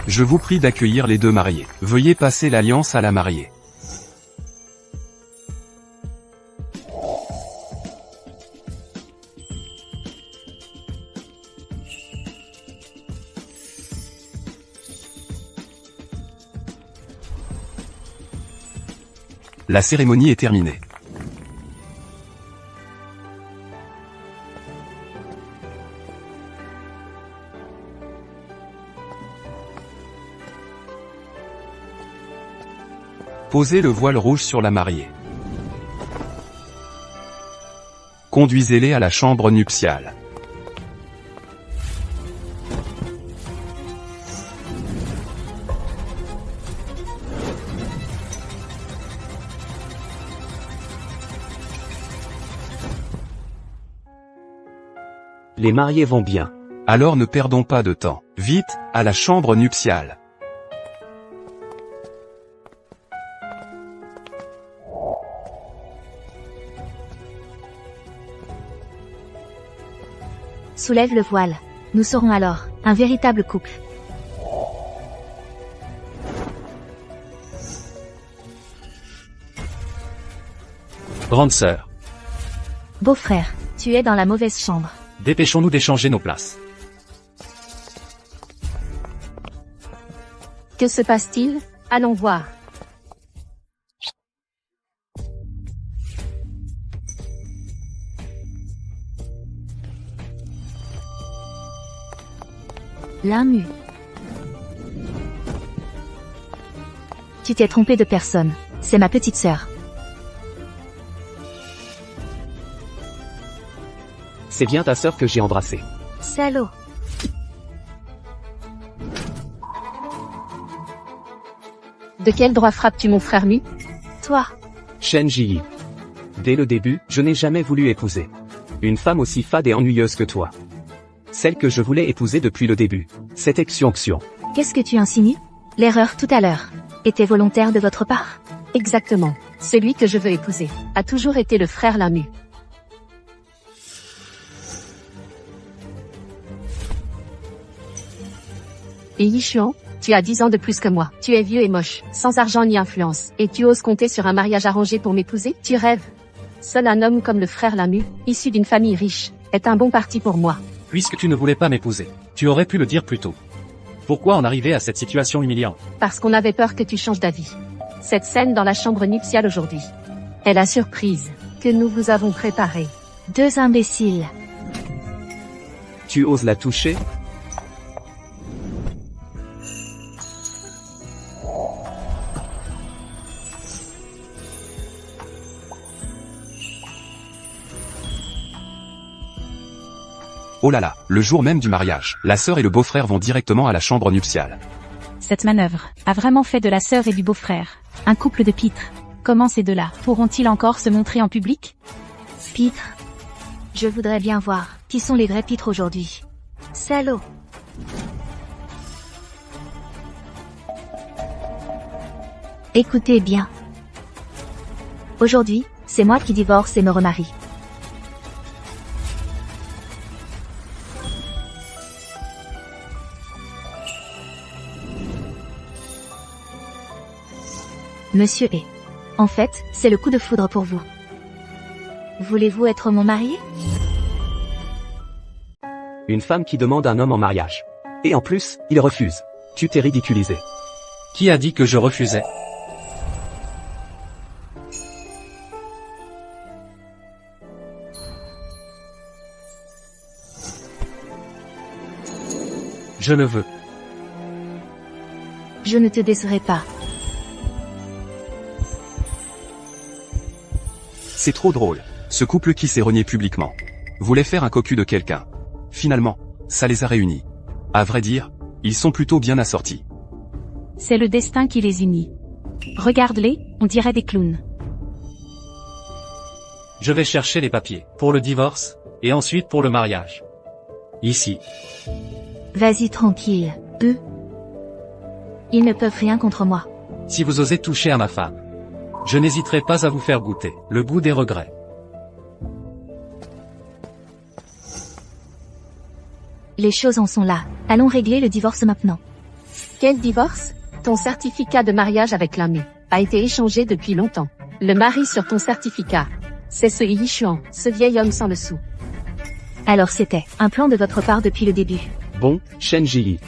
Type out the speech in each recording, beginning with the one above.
Je vous prie d'accueillir les deux mariés. Veuillez passer l'alliance à la mariée. La cérémonie est terminée. Posez le voile rouge sur la mariée. Conduisez-les à la chambre nuptiale. Les mariés vont bien. Alors ne perdons pas de temps. Vite, à la chambre nuptiale. Soulève le voile. Nous serons alors un véritable couple. Grande sœur, Beau-frère, tu es dans la mauvaise chambre. dépêchons-nous d'échanger nos places. Que se passe-t-il? Allons voir. L'Inmu. Tu t'es trompé de personne. C'est ma petite sœur. C'est bien ta sœur que j'ai embrassée. Salaud. De quel droit frappes-tu mon frère Mu? Toi. Shen Ji. Dès le début, je n'ai jamais voulu épouser une femme aussi fade et ennuyeuse que toi. Celle que je voulais épouser depuis le début. C'était Xiong. Qu'est-ce que tu insinues? L'erreur tout à l'heure était volontaire de votre part. Exactement. Celui que je veux épouser a toujours été le frère Lamu. Et Yishuan, tu as 10 ans de plus que moi. Tu es vieux et moche, sans argent ni influence. Et tu oses compter sur un mariage arrangé pour m'épouser? Tu rêves. Seul un homme comme le frère Lamu, issu d'une famille riche, est un bon parti pour moi. Puisque tu ne voulais pas m'épouser, tu aurais pu le dire plus tôt. Pourquoi en arriver à cette situation humiliante? Parce qu'on avait peur que tu changes d'avis. Cette scène dans la chambre nuptiale aujourd'hui est la surprise que nous vous avons préparée. Deux imbéciles. Tu oses la toucher? Oh là là, le jour même du mariage, la sœur et le beau-frère vont directement à la chambre nuptiale. Cette manœuvre a vraiment fait de la sœur et du beau-frère un couple de pitres. Comment ces deux-là pourront-ils encore se montrer en public? Pitres. Je voudrais bien voir qui sont les vrais pitres aujourd'hui. Salaud. Écoutez bien. Aujourd'hui, c'est moi qui divorce et me remarie. Monsieur est. En fait, c'est le coup de foudre pour vous. Voulez-vous être mon mari? Une femme qui demande un homme en mariage. Et en plus, il refuse. Tu t'es ridiculisé. Qui a dit que je refusais? Je le veux. Je ne te décerai pas. C'est trop drôle. Ce couple qui s'est renié publiquement voulait faire un cocu de quelqu'un. Finalement, ça les a réunis. À vrai dire, ils sont plutôt bien assortis. C'est le destin qui les unit. Regarde-les, on dirait des clowns. Je vais chercher les papiers pour le divorce, et ensuite pour le mariage. Ici. Vas-y tranquille, eux. Ils ne peuvent rien contre moi. Si vous osez toucher à ma femme, je n'hésiterai pas à vous faire goûter le goût des regrets. Les choses en sont là. Allons régler le divorce maintenant. Quel divorce? Ton certificat de mariage avec l'ami a été échangé depuis longtemps. Le mari sur ton certificat, c'est ce Yi Xuan, ce vieil homme sans le sou. Alors c'était un plan de votre part depuis le début. Bon, Shen Ji.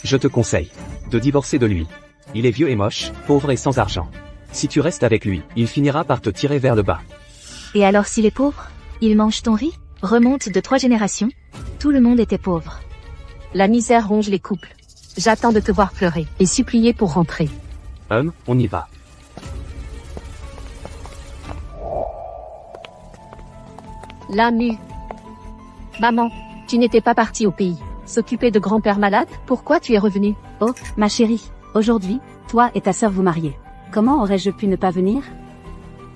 Je te conseille de divorcer de lui. Il est vieux et moche, pauvre et sans argent. Si tu restes avec lui, il finira par te tirer vers le bas. Et alors s'il est pauvre? Il mange ton riz? Remonte de 3 générations. Tout le monde était pauvre. La misère ronge les couples. J'attends de te voir pleurer et supplier pour rentrer. On y va. L'ami. Maman, tu n'étais pas partie au pays, s'occuper de grand-père malade? Pourquoi tu es revenue? Oh, ma chérie, aujourd'hui, toi et ta sœur vous mariez. Comment aurais-je pu ne pas venir?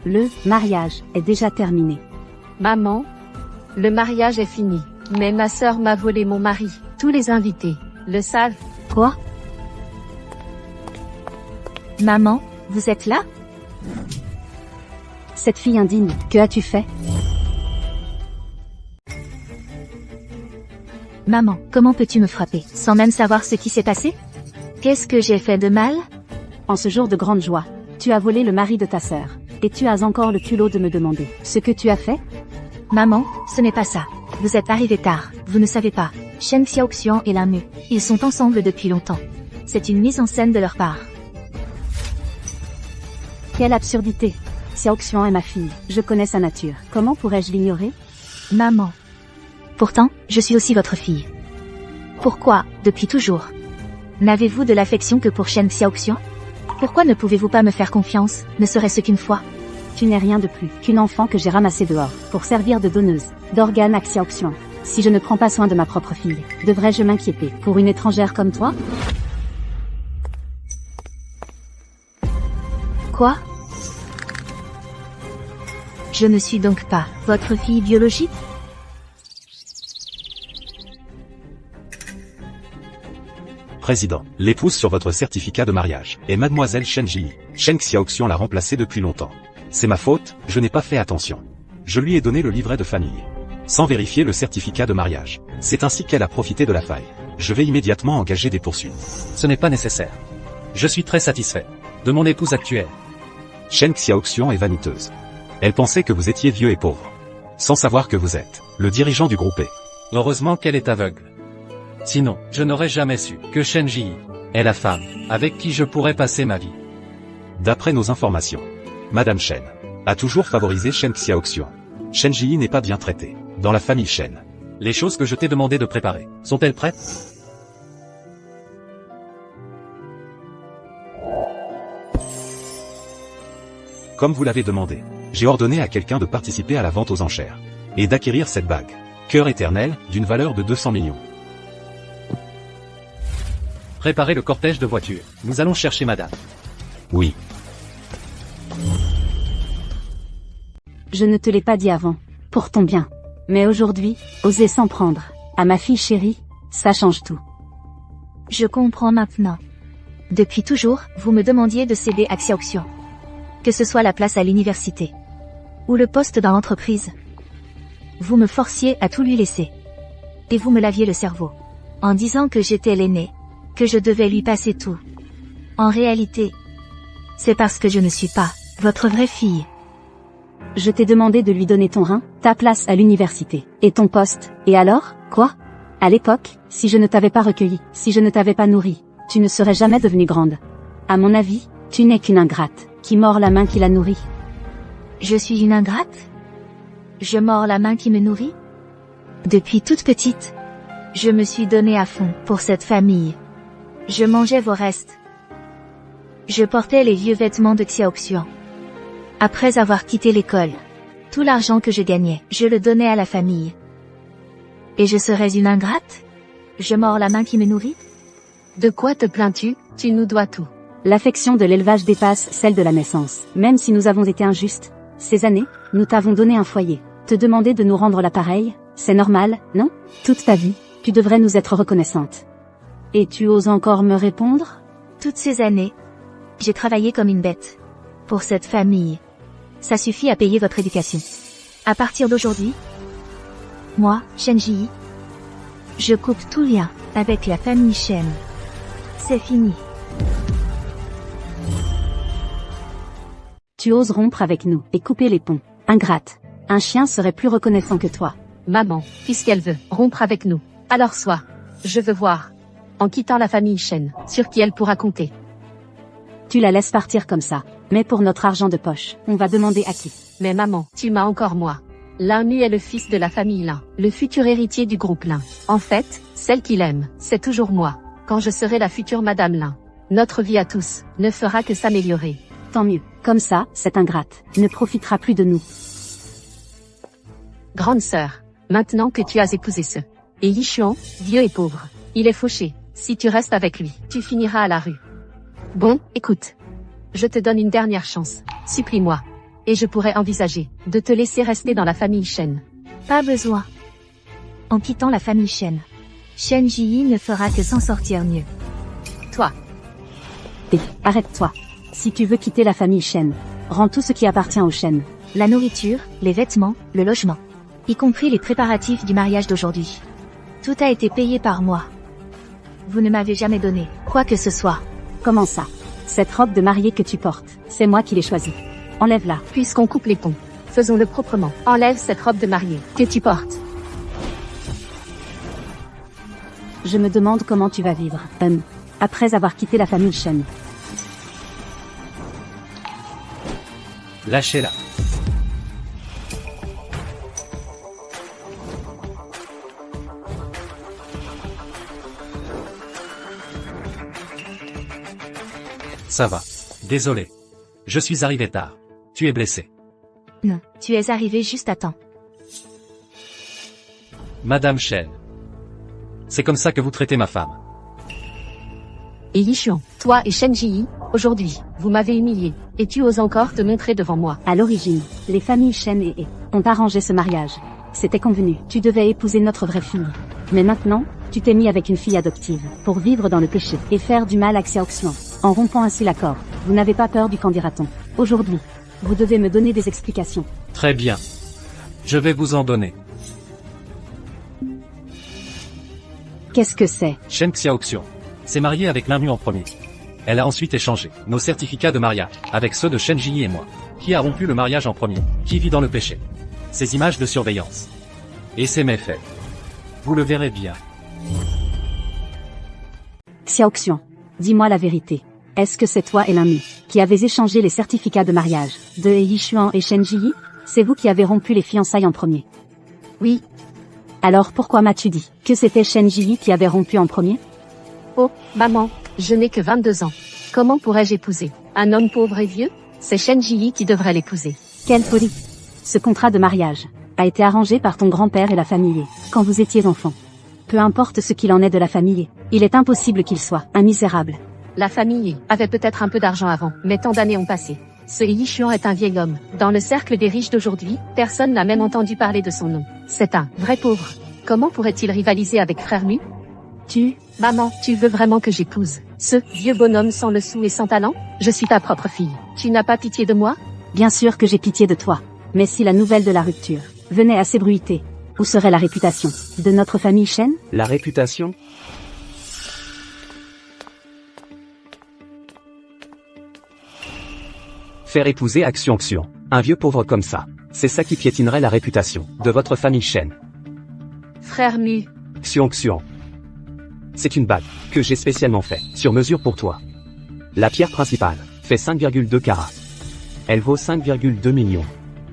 Le mariage est déjà terminé. Maman, le mariage est fini, mais ma sœur m'a volé mon mari. Tous les invités le savent. Quoi? Maman, vous êtes là? Cette fille indigne, que as-tu fait? Maman, comment peux-tu me frapper, sans même savoir ce qui s'est passé? Qu'est-ce que j'ai fait de mal? En ce jour de grande joie, tu as volé le mari de ta sœur. Et tu as encore le culot de me demander ce que tu as fait? Maman, ce n'est pas ça. Vous êtes arrivé tard, vous ne savez pas. Shen Xiaoxian et Lamu, ils sont ensemble depuis longtemps. C'est une mise en scène de leur part. Quelle absurdité! Xiao Xuan est ma fille, je connais sa nature. Comment pourrais-je l'ignorer? Maman. Pourtant, je suis aussi votre fille. Pourquoi, depuis toujours? N'avez-vous de l'affection que pour Shen Xiaoxian? Pourquoi ne pouvez-vous pas me faire confiance, ne serait-ce qu'une fois? Tu n'es rien de plus qu'une enfant que j'ai ramassée dehors, pour servir de donneuse d'organes à Xiao Xuan. Si je ne prends pas soin de ma propre fille, devrais-je m'inquiéter pour une étrangère comme toi? Quoi? Je ne suis donc pas votre fille biologique? Président, l'épouse sur votre certificat de mariage est mademoiselle Shen Ji. Shen Xiaoxian l'a remplacée depuis longtemps. C'est ma faute, je n'ai pas fait attention. Je lui ai donné le livret de famille, sans vérifier le certificat de mariage. C'est ainsi qu'elle a profité de la faille. Je vais immédiatement engager des poursuites. Ce n'est pas nécessaire. Je suis très satisfait de mon épouse actuelle. Shen Xiaoxian est vaniteuse. Elle pensait que vous étiez vieux et pauvre, sans savoir que vous êtes le dirigeant du groupe. Heureusement qu'elle est aveugle. Sinon, je n'aurais jamais su que Shen Ji est la femme avec qui je pourrais passer ma vie. D'après nos informations, Madame Shen a toujours favorisé Shen Xiaoxian. Shen Ji n'est pas bien traitée dans la famille Shen. Les choses que je t'ai demandé de préparer, sont-elles prêtes? Comme vous l'avez demandé, j'ai ordonné à quelqu'un de participer à la vente aux enchères et d'acquérir cette bague, cœur éternel, d'une valeur de 200 millions. Préparez le cortège de voitures. Nous allons chercher madame. Oui. Je ne te l'ai pas dit avant, pour ton bien. Mais aujourd'hui, oser s'en prendre à ma fille chérie, ça change tout. Je comprends maintenant. Depuis toujours, vous me demandiez de céder à Xiaoxian. Que ce soit la place à l'université ou le poste dans l'entreprise. Vous me forciez à tout lui laisser. Et vous me laviez le cerveau en disant que j'étais l'aîné, que je devais lui passer tout. En réalité, c'est parce que je ne suis pas votre vraie fille. Je t'ai demandé de lui donner ton rein, ta place à l'université, et ton poste, et alors, quoi? À l'époque, si je ne t'avais pas recueilli, si je ne t'avais pas nourri, tu ne serais jamais devenue grande. À mon avis, tu n'es qu'une ingrate, qui mord la main qui la nourrit. Je suis une ingrate? Je mords la main qui me nourrit? Depuis toute petite, je me suis donnée à fond pour cette famille. Je mangeais vos restes. Je portais les vieux vêtements de Xiaoxian. Après avoir quitté l'école, tout l'argent que je gagnais, je le donnais à la famille. Et je serais une ingrate? Je mords la main qui me nourrit? De quoi te plains-tu? Tu nous dois tout. L'affection de l'élevage dépasse celle de la naissance. Même si nous avons été injustes, ces années, nous t'avons donné un foyer. Te demander de nous rendre l'appareil, c'est normal, non? Toute ta vie, tu devrais nous être reconnaissante. Et tu oses encore me répondre? Toutes ces années, j'ai travaillé comme une bête. Pour cette famille. Ça suffit à payer votre éducation. À partir d'aujourd'hui, moi, Shen Ji, je coupe tout lien avec la famille Shen. C'est fini. Tu oses rompre avec nous et couper les ponts. Ingrate. Un chien serait plus reconnaissant que toi. Maman, puisqu'elle veut rompre avec nous. Alors sois. Je veux voir. En quittant la famille Shen, sur qui elle pourra compter. Tu la laisses partir comme ça. Mais pour notre argent de poche, on va demander à qui? Mais maman, tu m'as encore moi. Lin Nu est le fils de la famille Lin, le futur héritier du groupe Lin. En fait, celle qu'il aime, c'est toujours moi. Quand je serai la future Madame Lin. Notre vie à tous ne fera que s'améliorer. Tant mieux. Comme ça, cette ingrate ne profitera plus de nous. Grande sœur, maintenant que tu as épousé ce et Yishuan, vieux et pauvre, il est fauché. Si tu restes avec lui, tu finiras à la rue. Bon, écoute. Je te donne une dernière chance. Supplie-moi. Et je pourrais envisager de te laisser rester dans la famille Shen. Pas besoin. En quittant la famille Shen, Shen Ji ne fera que s'en sortir mieux. Toi, Et arrête-toi. Si tu veux quitter la famille Shen, rends tout ce qui appartient au Shen. La nourriture, les vêtements, le logement. Y compris les préparatifs du mariage d'aujourd'hui. Tout a été payé par moi. Vous ne m'avez jamais donné quoi que ce soit. Comment ça? Cette robe de mariée que tu portes, c'est moi qui l'ai choisie. Enlève-la. puisqu'on coupe les ponts, faisons-le proprement. Enlève cette robe de mariée que tu portes. Je me demande comment tu vas vivre, après avoir quitté la famille Shen. Lâchez-la. Ça va. Désolé. Je suis arrivé tard. Tu es blessé. Non, tu es arrivé juste à temps. Madame Shen. C'est comme ça que vous traitez ma femme. Et Yishuan, toi et Shen Ji, aujourd'hui, vous m'avez humilié, et tu oses encore te montrer devant moi. À l'origine, les familles Shen et He ont arrangé ce mariage. C'était convenu, tu devais épouser notre vraie fille. Mais maintenant, tu t'es mis avec une fille adoptive, pour vivre dans le péché, et faire du mal à Xiaoxuan. En rompant ainsi l'accord, vous n'avez pas peur du qu'en dira-t-on. Aujourd'hui, vous devez me donner des explications. Très bien. Je vais vous en donner. Qu'est-ce que c'est? Shen Xiaoxian s'est mariée avec Lin Nu en premier. Elle a ensuite échangé nos certificats de mariage avec ceux de Shen Ji et moi. Qui a rompu le mariage en premier? Qui vit dans le péché? Ces images de surveillance. Et ces méfaits. Vous le verrez bien. Xiaoxian, dis-moi la vérité. Est-ce que c'est toi et Lin Nu qui avez échangé les certificats de mariage de Yishuan et Shen Ji? C'est vous qui avez rompu les fiançailles en premier? Oui. Alors pourquoi m'as-tu dit que c'était Shen Ji qui avait rompu en premier? Oh, maman, je n'ai que 22 ans. Comment pourrais-je épouser un homme pauvre et vieux? C'est Shen Ji qui devrait l'épouser. Quelle folie! Ce contrat de mariage a été arrangé par ton grand-père et la famille quand vous étiez enfant. Peu importe ce qu'il en est de la famille, il est impossible qu'il soit un misérable. La famille avait peut-être un peu d'argent avant, mais tant d'années ont passé. Ce Yishuan est un vieil homme. Dans le cercle des riches d'aujourd'hui, personne n'a même entendu parler de son nom. C'est un vrai pauvre. Comment pourrait-il rivaliser avec Frère Mu? Maman, tu veux vraiment que j'épouse ce vieux bonhomme sans le sou et sans talent? Je suis ta propre fille. Tu n'as pas pitié de moi? Bien sûr que j'ai pitié de toi. Mais si la nouvelle de la rupture venait à s'ébruiter, où serait la réputation de notre famille Shen? La réputation? Faire épouser à Xiongxian, un vieux pauvre comme ça, c'est ça qui piétinerait la réputation de votre famille Shen. Frère Mu, Xiongxian. C'est une bague que j'ai spécialement fait sur mesure pour toi. La pierre principale fait 5,2 carats. Elle vaut 5,2 millions.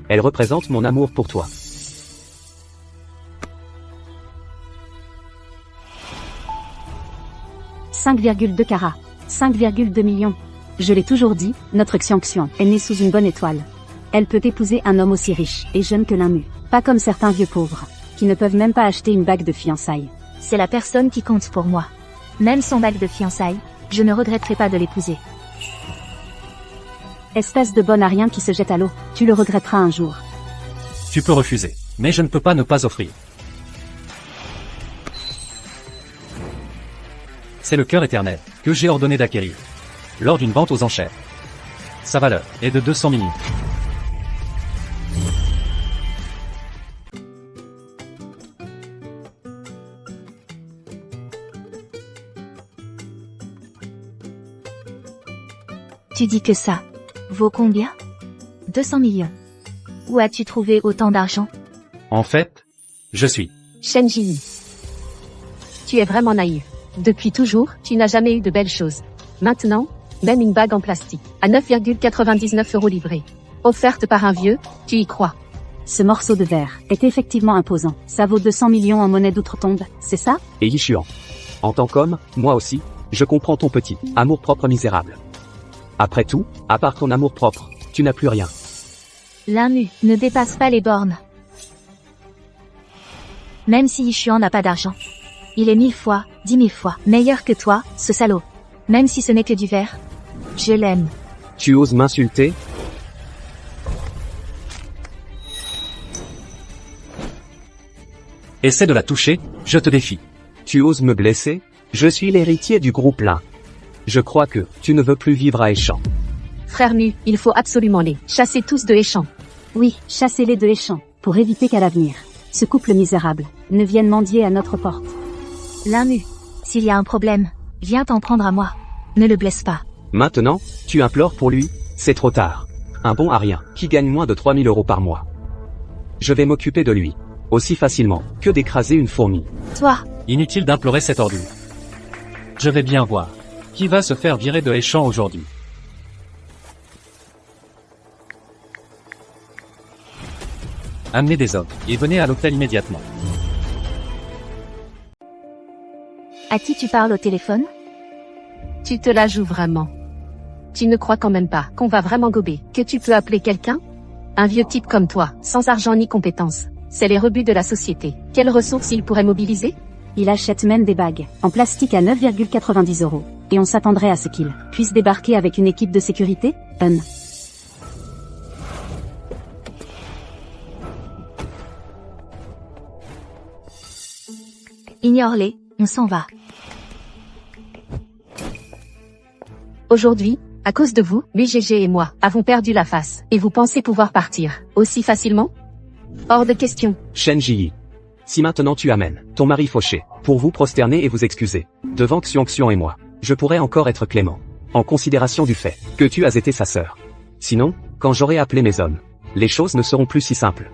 Elle représente mon amour pour toi. « 5,2 carats. 5,2 millions. Je l'ai toujours dit, notre Xiangxian est née sous une bonne étoile. Elle peut épouser un homme aussi riche et jeune que Lin Nu. Pas comme certains vieux pauvres, qui ne peuvent même pas acheter une bague de fiançailles. C'est la personne qui compte pour moi. Même son bague de fiançailles, je ne regretterai pas de l'épouser. Espèce de bonne à rien qui se jette à l'eau, tu le regretteras un jour. Tu peux refuser, mais je ne peux pas ne pas offrir. C'est le cœur éternel que j'ai ordonné d'acquérir lors d'une vente aux enchères. Sa valeur est de 200 millions. Tu dis que ça vaut combien? 200 millions. Où as-tu trouvé autant d'argent? En fait, je suis. Shen Ji. Tu es vraiment naïf. Depuis toujours, tu n'as jamais eu de belles choses. Maintenant, même une bague en plastique, à 9,99 € livrée. Offerte par un vieux, tu y crois. Ce morceau de verre est effectivement imposant. Ça vaut 200 millions en monnaie d'outre-tombe, c'est ça? Et Yishuan. En tant qu'homme, moi aussi, je comprends ton petit amour-propre misérable. Après tout, à part ton amour-propre, tu n'as plus rien. L'inmu ne dépasse pas les bornes. Même si Yishuan n'a pas d'argent. Il est 1000 fois, 10 000 fois meilleur que toi, ce salaud. Même si ce n'est que du verre. Je l'aime. Tu oses m'insulter? Essaie de la toucher, je te défie. Tu oses me blesser? Je suis l'héritier du groupe Lin. Je crois que tu ne veux plus vivre à Échamps. Frère nu, il faut absolument les chasser tous de Échamps. Oui, chassez-les de Échamps, pour éviter qu'à l'avenir, ce couple misérable ne vienne mendier à notre porte. L'inmu. S'il y a un problème, viens t'en prendre à moi. Ne le blesse pas. Maintenant, tu implores pour lui? C'est trop tard. Un bon à rien, qui gagne moins de 3000 € par mois. Je vais m'occuper de lui. Aussi facilement que d'écraser une fourmi. Toi, Inutile d'implorer cette ordure. Je vais bien voir. Qui va se faire virer de Échamps aujourd'hui? Amenez des hommes, et venez à l'hôtel immédiatement. à qui tu parles au téléphone? Tu te la joues vraiment. Tu ne crois quand même pas qu'on va vraiment gober, que tu peux appeler quelqu'un? Un vieux type comme toi, sans argent ni compétences. C'est les rebuts de la société. Quelles ressources il pourrait mobiliser? Il achète même des bagues, en plastique à 9,90 €. Et on s'attendrait à ce qu'il puisse débarquer avec une équipe de sécurité? Ignore-les, on s'en va. Aujourd'hui, à cause de vous, lui GG et moi, avons perdu la face. Et vous pensez pouvoir partir aussi facilement? Hors de question. Shen Ji. Si maintenant tu amènes ton mari fauché, pour vous prosterner et vous excuser, devant Xiong et moi, je pourrais encore être clément, en considération du fait que tu as été sa sœur. Sinon, quand j'aurai appelé mes hommes, les choses ne seront plus si simples.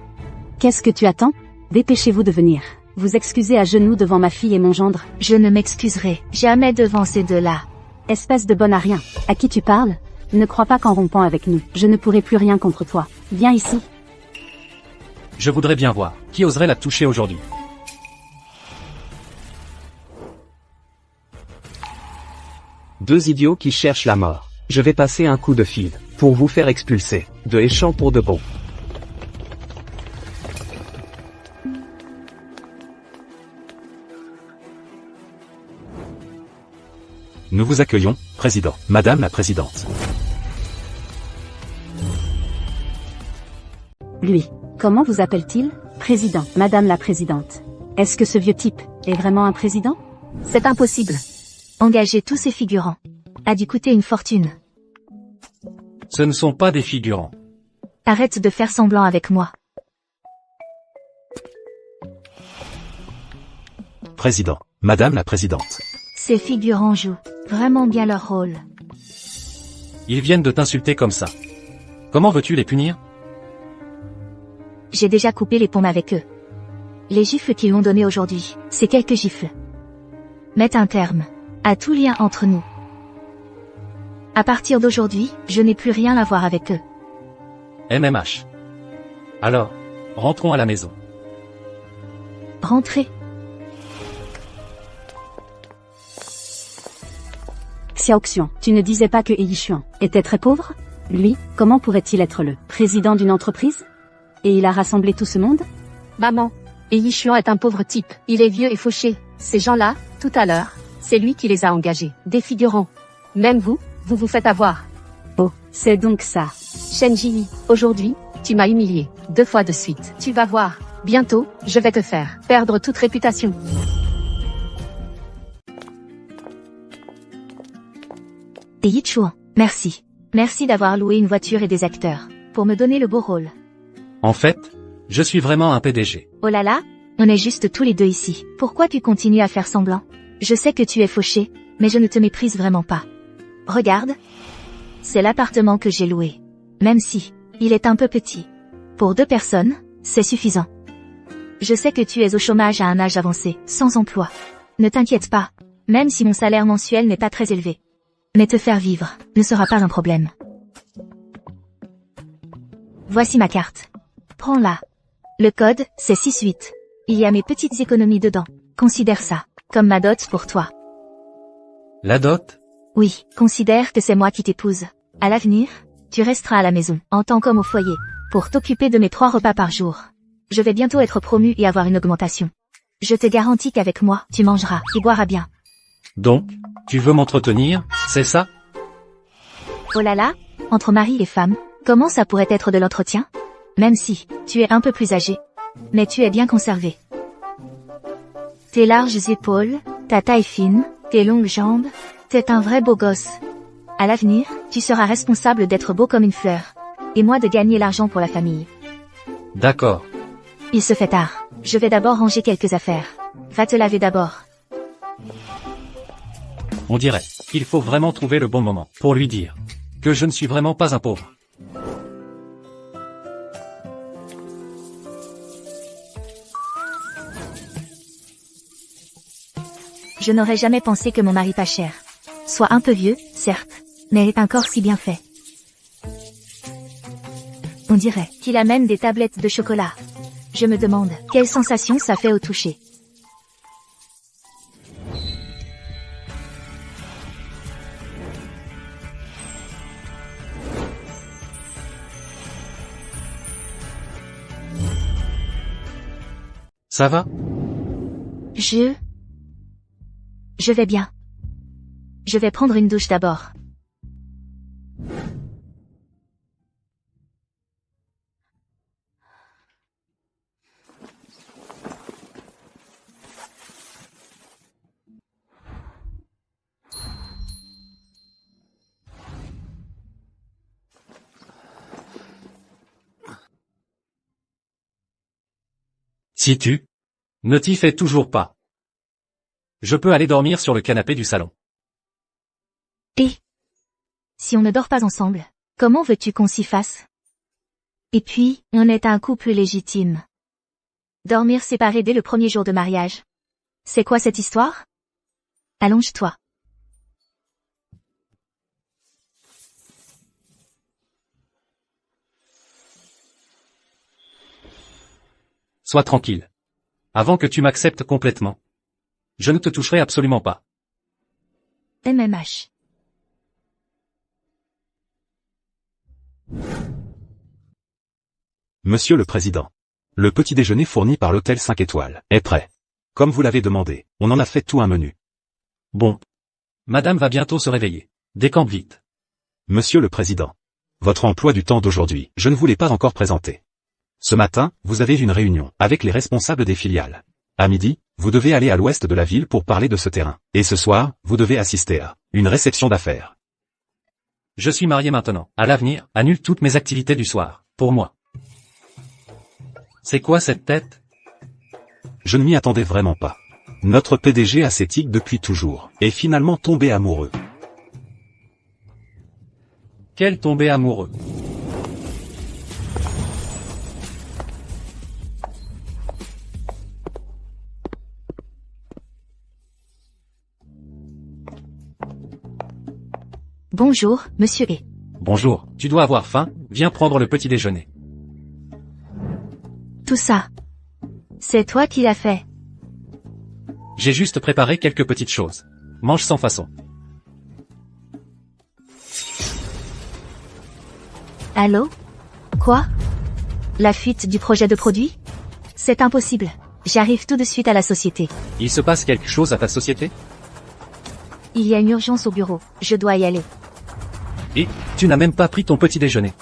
Qu'est-ce que tu attends? Dépêchez-vous de venir. Vous excuser à genoux devant ma fille et mon gendre. Je ne m'excuserai jamais devant ces deux-là. Espèce de bonne à rien. À qui tu parles? Ne crois pas qu'en rompant avec nous, je ne pourrai plus rien contre toi. Viens ici. Je voudrais bien voir qui oserait la toucher aujourd'hui. Deux idiots qui cherchent la mort. Je vais passer un coup de fil pour vous faire expulser de Échamps pour de bon. Nous vous accueillons, Président, Madame la Présidente. Lui. Comment vous appelle-t-il? Président, Madame la Présidente. Est-ce que ce vieux type est vraiment un président? C'est impossible. Engager tous ces figurants a dû coûter une fortune. Ce ne sont pas des figurants. Arrête de faire semblant avec moi. Président, Madame la Présidente. Ces figurants jouent vraiment bien leur rôle. Ils viennent de t'insulter comme ça. Comment veux-tu les punir? J'ai déjà coupé les paumes avec eux. Les gifles qu'ils ont donnés aujourd'hui, c'est quelques gifles. Mettent un terme à tout lien entre nous. À partir d'aujourd'hui, je n'ai plus rien à voir avec eux. MMH. Alors, rentrons à la maison. Rentrez. Xiaoxian, tu ne disais pas que Yishuan était très pauvre? Lui, comment pourrait-il être le président d'une entreprise? Et il a rassemblé tout ce monde? Maman. Et Yishuan est un pauvre type. Il est vieux et fauché. Ces gens-là, tout à l'heure, c'est lui qui les a engagés. Des figurants. Même vous, vous vous faites avoir. Oh, c'est donc ça. Shen Ji, aujourd'hui, tu m'as humilié 2 fois de suite. Tu vas voir. Bientôt, je vais te faire perdre toute réputation. Et Yichuan, merci. Merci d'avoir loué une voiture et des acteurs pour me donner le beau rôle. En fait, je suis vraiment un PDG. Oh là là, on est juste tous les deux ici. Pourquoi tu continues à faire semblant? Je sais que tu es fauché, mais je ne te méprise vraiment pas. Regarde. C'est l'appartement que j'ai loué. Même si, il est un peu petit. Pour 2 personnes, c'est suffisant. Je sais que tu es au chômage à un âge avancé, sans emploi. Ne t'inquiète pas, même si mon salaire mensuel n'est pas très élevé. Mais te faire vivre ne sera pas un problème. Voici ma carte. Prends-la. Le code, c'est 6-8. Il y a mes petites économies dedans. Considère ça comme ma dot pour toi. La dot? Oui, considère que c'est moi qui t'épouse. À l'avenir, tu resteras à la maison, en tant qu'homme au foyer, pour t'occuper de mes 3 repas par jour. Je vais bientôt être promu et avoir une augmentation. Je te garantis qu'avec moi, tu mangeras et boiras bien. Donc, tu veux m'entretenir, c'est ça? Oh là là, entre mari et femme, comment ça pourrait être de l'entretien? Même si, tu es un peu plus âgé. Mais tu es bien conservé. Tes larges épaules, ta taille fine, tes longues jambes, t'es un vrai beau gosse. À l'avenir, tu seras responsable d'être beau comme une fleur. Et moi de gagner l'argent pour la famille. D'accord. Il se fait tard. Je vais d'abord ranger quelques affaires. Va te laver d'abord. On dirait qu'il faut vraiment trouver le bon moment pour lui dire que je ne suis vraiment pas un pauvre. Je n'aurais jamais pensé que mon mari pas cher soit un peu vieux, certes, mais est un corps si bien fait. On dirait qu'il amène des tablettes de chocolat. Je me demande quelle sensation ça fait au toucher. Ça va? Je vais bien. Je vais prendre une douche d'abord. Si tu ne t'y fais toujours pas, je peux aller dormir sur le canapé du salon. Et si on ne dort pas ensemble, comment veux-tu qu'on s'y fasse? Et puis, on est un couple légitime. Dormir séparés dès le premier jour de mariage. C'est quoi cette histoire? Allonge-toi. Sois tranquille. Avant que tu m'acceptes complètement, je ne te toucherai absolument pas. MMH. Monsieur le Président. Le petit déjeuner fourni par l'hôtel 5 étoiles est prêt. Comme vous l'avez demandé, on en a fait tout un menu. Bon. Madame va bientôt se réveiller. Décampe vite. Monsieur le Président. Votre emploi du temps d'aujourd'hui, je ne vous l'ai pas encore présenté. Ce matin, vous avez une réunion avec les responsables des filiales. À midi, vous devez aller à l'ouest de la ville pour parler de ce terrain. Et ce soir, vous devez assister à une réception d'affaires. Je suis marié maintenant. À l'avenir, annule toutes mes activités du soir. Pour moi. C'est quoi cette tête? Je ne m'y attendais vraiment pas. Notre PDG ascétique depuis toujours est finalement tombé amoureux. Quel tombé amoureux. Bonjour, monsieur E. Bonjour, tu dois avoir faim, viens prendre le petit déjeuner. Tout ça. C'est toi qui l'as fait. J'ai juste préparé quelques petites choses. Mange sans façon. Allô? Quoi? La fuite du projet de produit? C'est impossible. J'arrive tout de suite à la société. Il se passe quelque chose à ta société? Il y a une urgence au bureau. Je dois y aller. Et, tu n'as même pas pris ton petit déjeuner.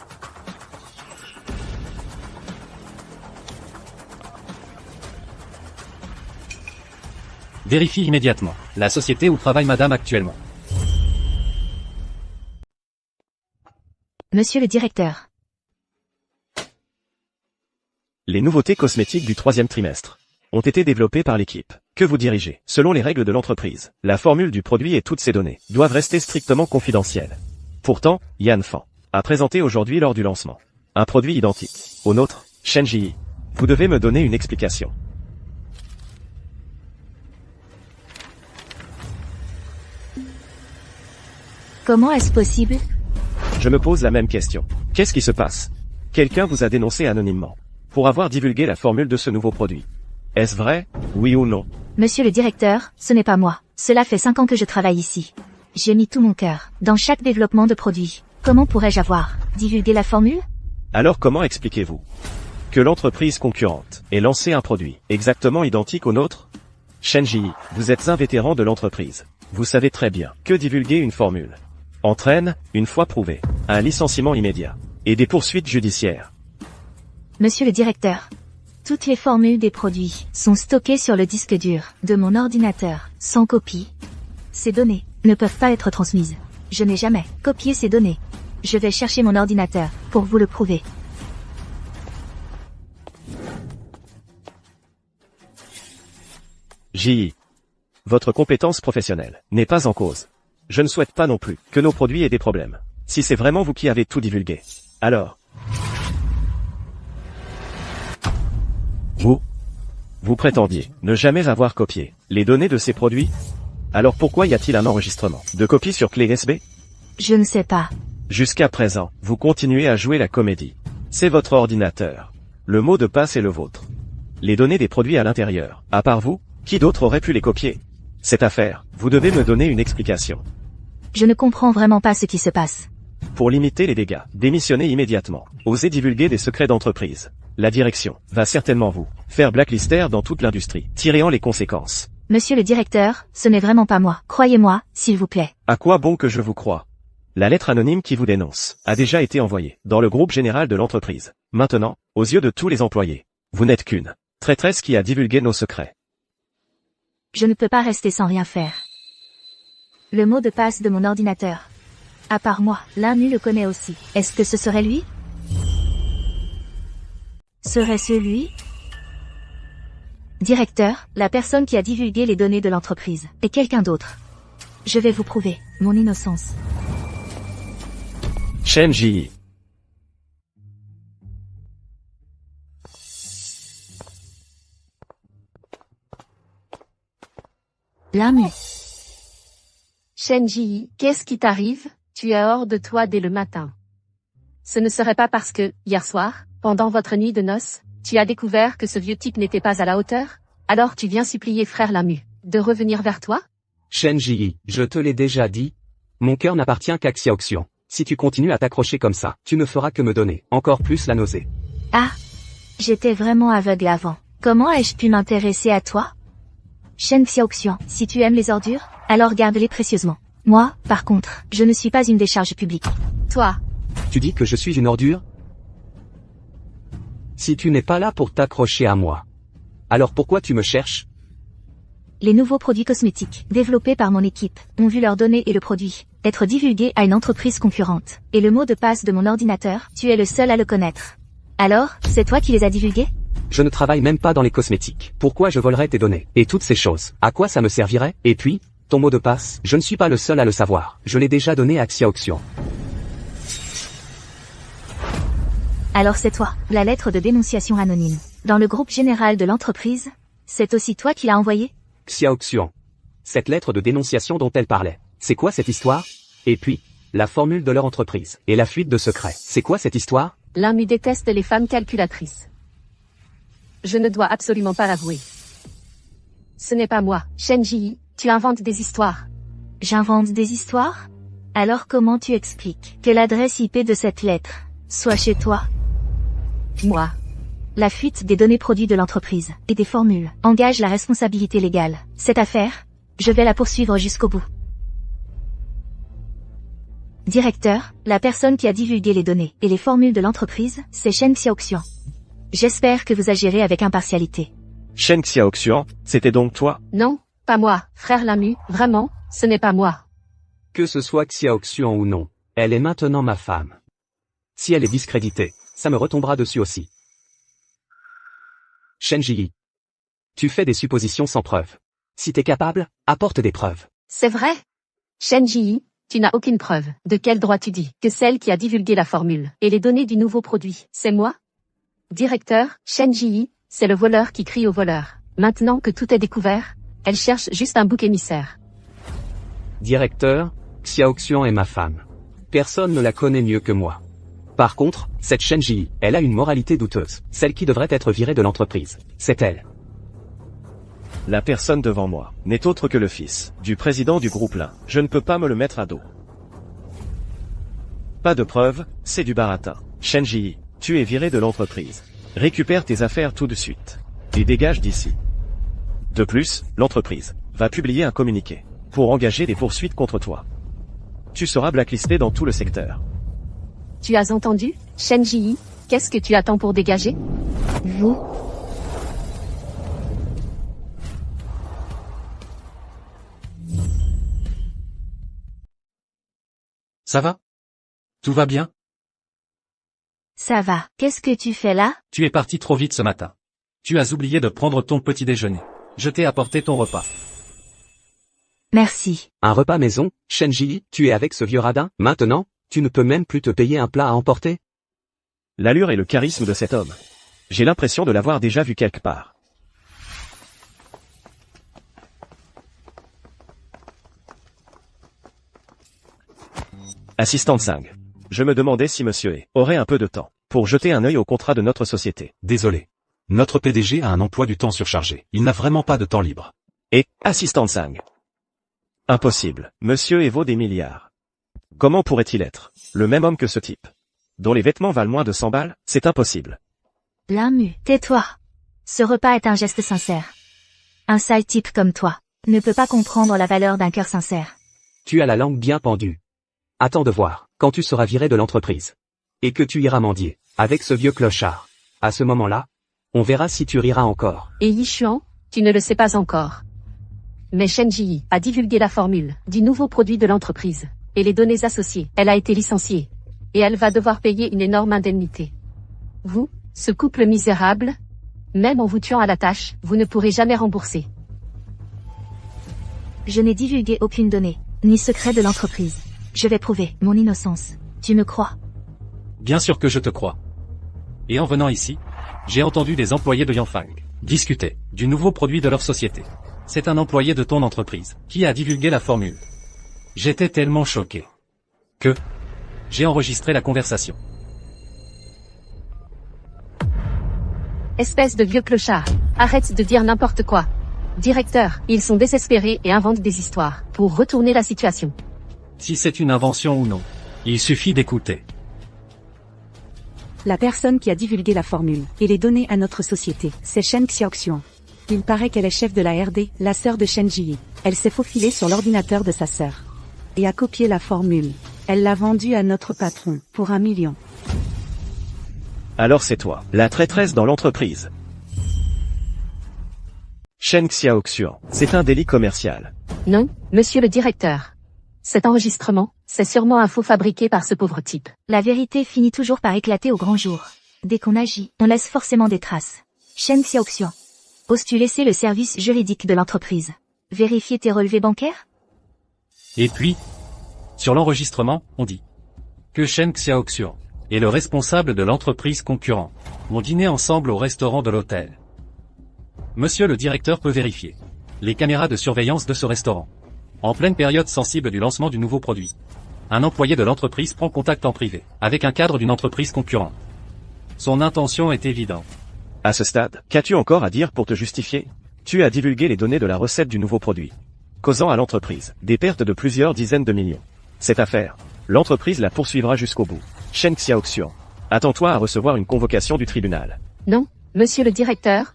Vérifie immédiatement la société où travaille madame actuellement. Monsieur le directeur. Les nouveautés cosmétiques du 3e trimestre ont été développées par l'équipe que vous dirigez. Selon les règles de l'entreprise, la formule du produit et toutes ses données doivent rester strictement confidentielles. Pourtant, Yan Fan a présenté aujourd'hui lors du lancement un produit identique au nôtre, Shen Ji. Vous devez me donner une explication. Comment est-ce possible? Je me pose la même question. Qu'est-ce qui se passe? Quelqu'un vous a dénoncé anonymement pour avoir divulgué la formule de ce nouveau produit. Est-ce vrai, oui ou non? Monsieur le directeur, ce n'est pas moi. Cela fait 5 ans que je travaille ici. J'ai mis tout mon cœur dans chaque développement de produit. Comment pourrais-je avoir divulgué la formule? Alors comment expliquez-vous que l'entreprise concurrente ait lancé un produit exactement identique au nôtre? Shen Ji, vous êtes un vétéran de l'entreprise. Vous savez très bien que divulguer une formule entraîne, une fois prouvé, un licenciement immédiat et des poursuites judiciaires. Monsieur le directeur, toutes les formules des produits sont stockées sur le disque dur de mon ordinateur, sans copie. Ces données ne peuvent pas être transmises. Je n'ai jamais copié ces données. Je vais chercher mon ordinateur pour vous le prouver. Ji, votre compétence professionnelle n'est pas en cause. Je ne souhaite pas non plus que nos produits aient des problèmes. Si c'est vraiment vous qui avez tout divulgué, alors... Vous prétendiez ne jamais avoir copié les données de ces produits? Alors pourquoi y a-t-il un enregistrement de copie sur clé USB? Je ne sais pas. Jusqu'à présent, vous continuez à jouer la comédie. C'est votre ordinateur. Le mot de passe est le vôtre. Les données des produits à l'intérieur, à part vous, qui d'autre aurait pu les copier? Cette affaire, vous devez me donner une explication. Je ne comprends vraiment pas ce qui se passe. Pour limiter les dégâts, démissionnez immédiatement. Osez divulguer des secrets d'entreprise. La direction va certainement vous faire blacklister dans toute l'industrie, tirez en les conséquences. Monsieur le directeur, ce n'est vraiment pas moi. Croyez-moi, s'il vous plaît. À quoi bon que je vous croie? La lettre anonyme qui vous dénonce a déjà été envoyée dans le groupe général de l'entreprise. Maintenant, aux yeux de tous les employés, vous n'êtes qu'une traîtresse qui a divulgué nos secrets. Je ne peux pas rester sans rien faire. Le mot de passe de mon ordinateur. À part moi, l'AMU le connaît aussi. Est-ce que ce serait lui? Serait-ce lui? Directeur, la personne qui a divulgué les données de l'entreprise, est quelqu'un d'autre. Je vais vous prouver mon innocence. Shen Ji. L'AMU. Shen Ji, qu'est-ce qui t'arrive? Tu es hors de toi dès le matin. Ce ne serait pas parce que, hier soir, pendant votre nuit de noces, tu as découvert que ce vieux type n'était pas à la hauteur? Alors tu viens supplier frère Lamu de revenir vers toi? Shen Ji, je te l'ai déjà dit. Mon cœur n'appartient qu'à Xiaoxian. Si tu continues à t'accrocher comme ça, tu ne feras que me donner encore plus la nausée. Ah, j'étais vraiment aveugle avant. Comment ai-je pu m'intéresser à toi? Shen Xiaoxian, si tu aimes les ordures, alors garde-les précieusement. Moi, par contre, je ne suis pas une décharge publique. Toi. Tu dis que je suis une ordure? Si tu n'es pas là pour t'accrocher à moi, alors pourquoi tu me cherches? Les nouveaux produits cosmétiques, développés par mon équipe, ont vu leurs données et le produit être divulgués à une entreprise concurrente. Et le mot de passe de mon ordinateur, tu es le seul à le connaître. Alors, c'est toi qui les as divulgués? Je ne travaille même pas dans les cosmétiques. Pourquoi je volerais tes données? Et toutes ces choses, à quoi ça me servirait? Et puis, ton mot de passe, je ne suis pas le seul à le savoir. Je l'ai déjà donné à Xiaoxian. Alors c'est toi, la lettre de dénonciation anonyme. Dans le groupe général de l'entreprise, c'est aussi toi qui l'as envoyée? Xiaoxian. Cette lettre de dénonciation dont elle parlait, c'est quoi cette histoire? Et puis, la formule de leur entreprise, et la fuite de secrets, c'est quoi cette histoire? L'AMU déteste les femmes calculatrices. Je ne dois absolument pas l'avouer. Ce n'est pas moi, Shen Ji, tu inventes des histoires. J'invente des histoires? Alors comment tu expliques que l'adresse IP de cette lettre soit chez toi? Moi. La fuite des données produits de l'entreprise et des formules engage la responsabilité légale. Cette affaire, je vais la poursuivre jusqu'au bout. Directeur, la personne qui a divulgué les données et les formules de l'entreprise, c'est Shen Xiaoxian. J'espère que vous agirez avec impartialité. Shen Xiaoxian, c'était donc toi? Non, pas moi, frère Lamu, vraiment, ce n'est pas moi. Que ce soit Xiaoxian ou non, elle est maintenant ma femme. Si elle est discréditée, ça me retombera dessus aussi. Shen Ji. Tu fais des suppositions sans preuve. Si t'es capable, apporte des preuves. C'est vrai? Shen Ji, Tu n'as aucune preuve. De quel droit tu dis que celle qui a divulgué la formule et les données du nouveau produit, c'est moi? Directeur, Shen Ji, c'est le voleur qui crie au voleur. Maintenant que tout est découvert, elle cherche juste un bouc émissaire. Directeur, Xiaoxian est ma femme. Personne ne la connaît mieux que moi. Par contre, cette Shen Ji, elle a une moralité douteuse. Celle qui devrait être virée de l'entreprise. C'est elle. La personne devant moi n'est autre que le fils du président du groupe Lin. Je ne peux pas me le mettre à dos. Pas de preuves, c'est du baratin. Shen Ji, tu es viré de l'entreprise. Récupère tes affaires tout de suite. Et dégage d'ici. De plus, l'entreprise va publier un communiqué pour engager des poursuites contre toi. Tu seras blacklisté dans tout le secteur. Tu as entendu, Shen Ji, qu'est-ce que tu attends pour dégager? Vous, Ça va? Tout va bien? ça va. Qu'est-ce que tu fais là? Tu es parti trop vite ce matin. Tu as oublié de prendre ton petit déjeuner. Je t'ai apporté ton repas. Merci. Un repas maison, Shen Ji, tu es avec ce vieux radin? Maintenant, tu ne peux même plus te payer un plat à emporter? L'allure et le charisme de cet homme. J'ai l'impression de l'avoir déjà vu quelque part. Assistante Zhang. Je me demandais si monsieur aurait un peu de temps pour jeter un œil au contrat de notre société. Désolé. Notre PDG a un emploi du temps surchargé. Il n'a vraiment pas de temps libre. Et, assistante Zhang. Impossible. Monsieur vaut des milliards. Comment pourrait-il être le même homme que ce type, dont les vêtements valent moins de 100 balles? C'est impossible. L'inmu, tais-toi. Ce repas est un geste sincère. Un sale type comme toi ne peut pas comprendre la valeur d'un cœur sincère. Tu as la langue bien pendue. Attends de voir, quand tu seras viré de l'entreprise. Et que tu iras mendier, avec ce vieux clochard. À ce moment-là, on verra si tu riras encore. Et Yishuan, tu ne le sais pas encore. Mais Shen Ji a divulgué la formule du nouveau produit de l'entreprise et les données associées. Elle a été licenciée. Et elle va devoir payer une énorme indemnité. Vous, ce couple misérable, même en vous tuant à la tâche, vous ne pourrez jamais rembourser. Je n'ai divulgué aucune donnée, ni secret de l'entreprise. Je vais prouver mon innocence. Tu me crois? Bien sûr que je te crois. Et en venant ici, j'ai entendu des employés de Yanfang discuter du nouveau produit de leur société. C'est un employé de ton entreprise qui a divulgué la formule. J'étais tellement choqué que j'ai enregistré la conversation. Espèce de vieux clochard, arrête de dire n'importe quoi. Directeur, ils sont désespérés et inventent des histoires pour retourner la situation. Si c'est une invention ou non, il suffit d'écouter. La personne qui a divulgué la formule et les données à notre société, c'est Shen Xiaoxian. Il paraît qu'elle est chef de la RD, la sœur de Shen Ji. Elle s'est faufilée sur l'ordinateur de sa sœur et a copié la formule. Elle l'a vendue à notre patron pour 1 million. Alors c'est toi, la traîtresse dans l'entreprise. Shen Xiaoxian, c'est un délit commercial. Non, monsieur le directeur. Cet enregistrement, c'est sûrement un faux fabriqué par ce pauvre type. La vérité finit toujours par éclater au grand jour. Dès qu'on agit, on laisse forcément des traces. Shen Xiaoxian. Oses-tu laisser le service juridique de l'entreprise vérifier tes relevés bancaires? Et puis, sur l'enregistrement, on dit que Shen Xiaoxian et le responsable de l'entreprise concurrente ont dîné ensemble au restaurant de l'hôtel. Monsieur le directeur peut vérifier les caméras de surveillance de ce restaurant. En pleine période sensible du lancement du nouveau produit, un employé de l'entreprise prend contact en privé avec un cadre d'une entreprise concurrente. Son intention est évidente. À ce stade, qu'as-tu encore à dire pour te justifier? Tu as divulgué les données de la recette du nouveau produit, causant à l'entreprise des pertes de plusieurs dizaines de millions. Cette affaire, l'entreprise la poursuivra jusqu'au bout. Shen Xiaoxian, attends-toi à recevoir une convocation du tribunal. Non, monsieur le directeur,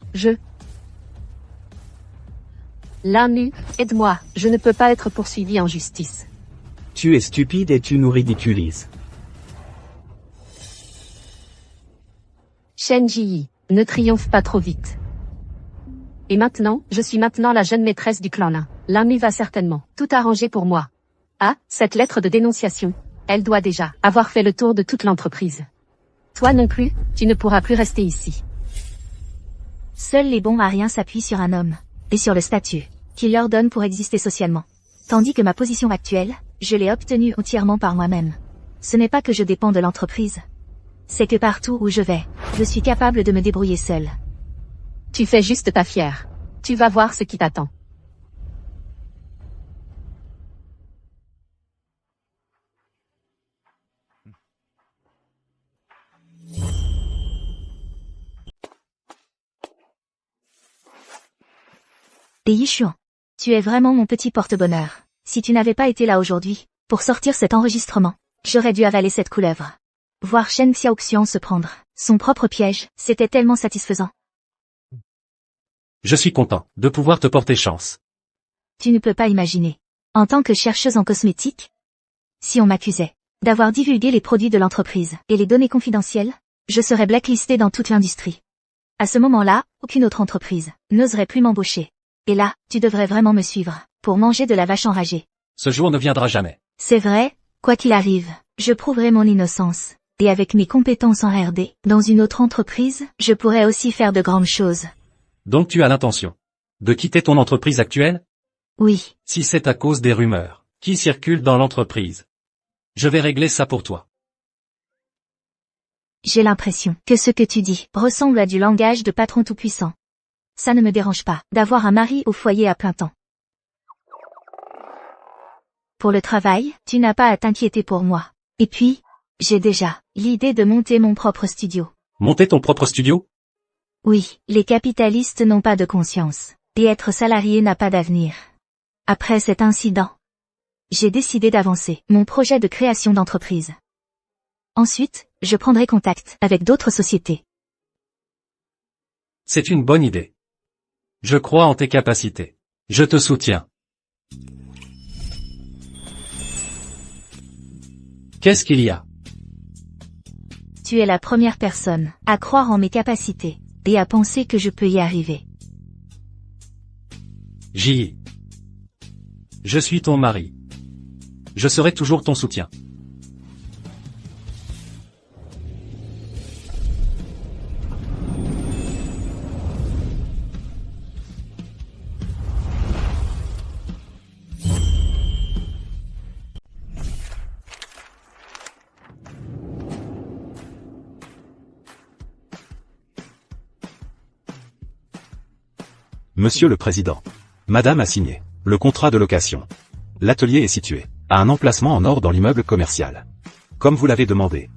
L'inmu, aide-moi, je ne peux pas être poursuivi en justice. Tu es stupide et tu nous ridiculises. Shen Ji, ne triomphe pas trop vite. Et maintenant, je suis maintenant la jeune maîtresse du clan Lin. L'inmu va certainement tout arranger pour moi. Ah, cette lettre de dénonciation, elle doit déjà avoir fait le tour de toute l'entreprise. Toi non plus, tu ne pourras plus rester ici. Seuls les bons mariens s'appuient sur un homme, et sur le statut qu'il leur donne pour exister socialement. Tandis que ma position actuelle Je l'ai obtenu entièrement par moi-même. Ce n'est pas que je dépends de l'entreprise. C'est que partout où je vais, je suis capable de me débrouiller seule. Tu fais juste ta fière. Tu vas voir ce qui t'attend. Et Yishuan, tu es vraiment mon petit porte-bonheur. Si tu n'avais pas été là aujourd'hui, pour sortir cet enregistrement, j'aurais dû avaler cette couleuvre. Voir Shen Xiaoxian se prendre son propre piège, c'était tellement satisfaisant. Je suis content de pouvoir te porter chance. Tu ne peux pas imaginer. En tant que chercheuse en cosmétiques, si on m'accusait d'avoir divulgué les produits de l'entreprise et les données confidentielles, je serais blacklistée dans toute l'industrie. À ce moment-là, aucune autre entreprise n'oserait plus m'embaucher. Et là, tu devrais vraiment me suivre, pour manger de la vache enragée. Ce jour ne viendra jamais. C'est vrai, quoi qu'il arrive, je prouverai mon innocence. Et avec mes compétences en R&D, dans une autre entreprise, je pourrais aussi faire de grandes choses. Donc tu as l'intention de quitter ton entreprise actuelle? Oui, Si c'est à cause des rumeurs qui circulent dans l'entreprise, je vais régler ça pour toi. j'ai l'impression que ce que tu dis ressemble à du langage de patron tout-puissant. Ça ne me dérange pas d'avoir un mari au foyer à plein temps. Pour le travail, tu n'as pas à t'inquiéter pour moi. Et puis, j'ai déjà l'idée de monter mon propre studio. Monter ton propre studio? Oui, les capitalistes n'ont pas de conscience. Et être salarié n'a pas d'avenir. Après cet incident, j'ai décidé d'avancer mon projet de création d'entreprise. Ensuite, je prendrai contact avec d'autres sociétés. C'est une bonne idée. Je crois en tes capacités. Je te soutiens. Qu'est-ce qu'il y a? Tu es la première personne à croire en mes capacités et à penser que je peux y arriver. Ji. Je suis ton mari. Je serai toujours ton soutien. Monsieur le Président. Madame a signé le contrat de location. L'atelier est situé à un emplacement en or dans l'immeuble commercial. Comme vous l'avez demandé.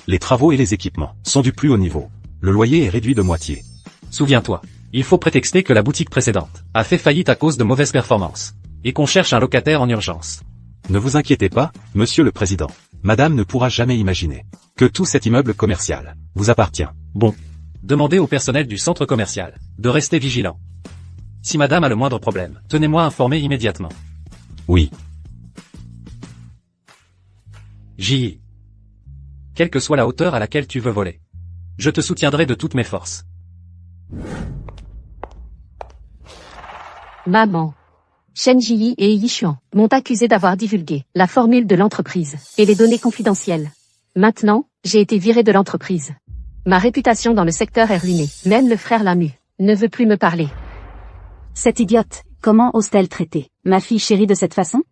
Les travaux et les équipements sont du plus haut niveau. Le loyer est réduit de moitié. Souviens-toi, il faut prétexter que la boutique précédente a fait faillite à cause de mauvaises performances, et qu'on cherche un locataire en urgence. Ne vous inquiétez pas, Monsieur le Président. Madame ne pourra jamais imaginer que tout cet immeuble commercial vous appartient. Bon. Demandez au personnel du centre commercial de rester vigilant. Si madame a le moindre problème, tenez-moi informé immédiatement. Oui. J. Quelle que soit la hauteur à laquelle tu veux voler, je te soutiendrai de toutes mes forces. Maman. Shen Ji et Yishuan m'ont accusé d'avoir divulgué la formule de l'entreprise et les données confidentielles. Maintenant, j'ai été viré de l'entreprise. Ma réputation dans le secteur est ruinée. Même le frère Lamu ne veut plus me parler. Cette idiote, comment ose-t-elle traiter ma fille chérie de cette façon?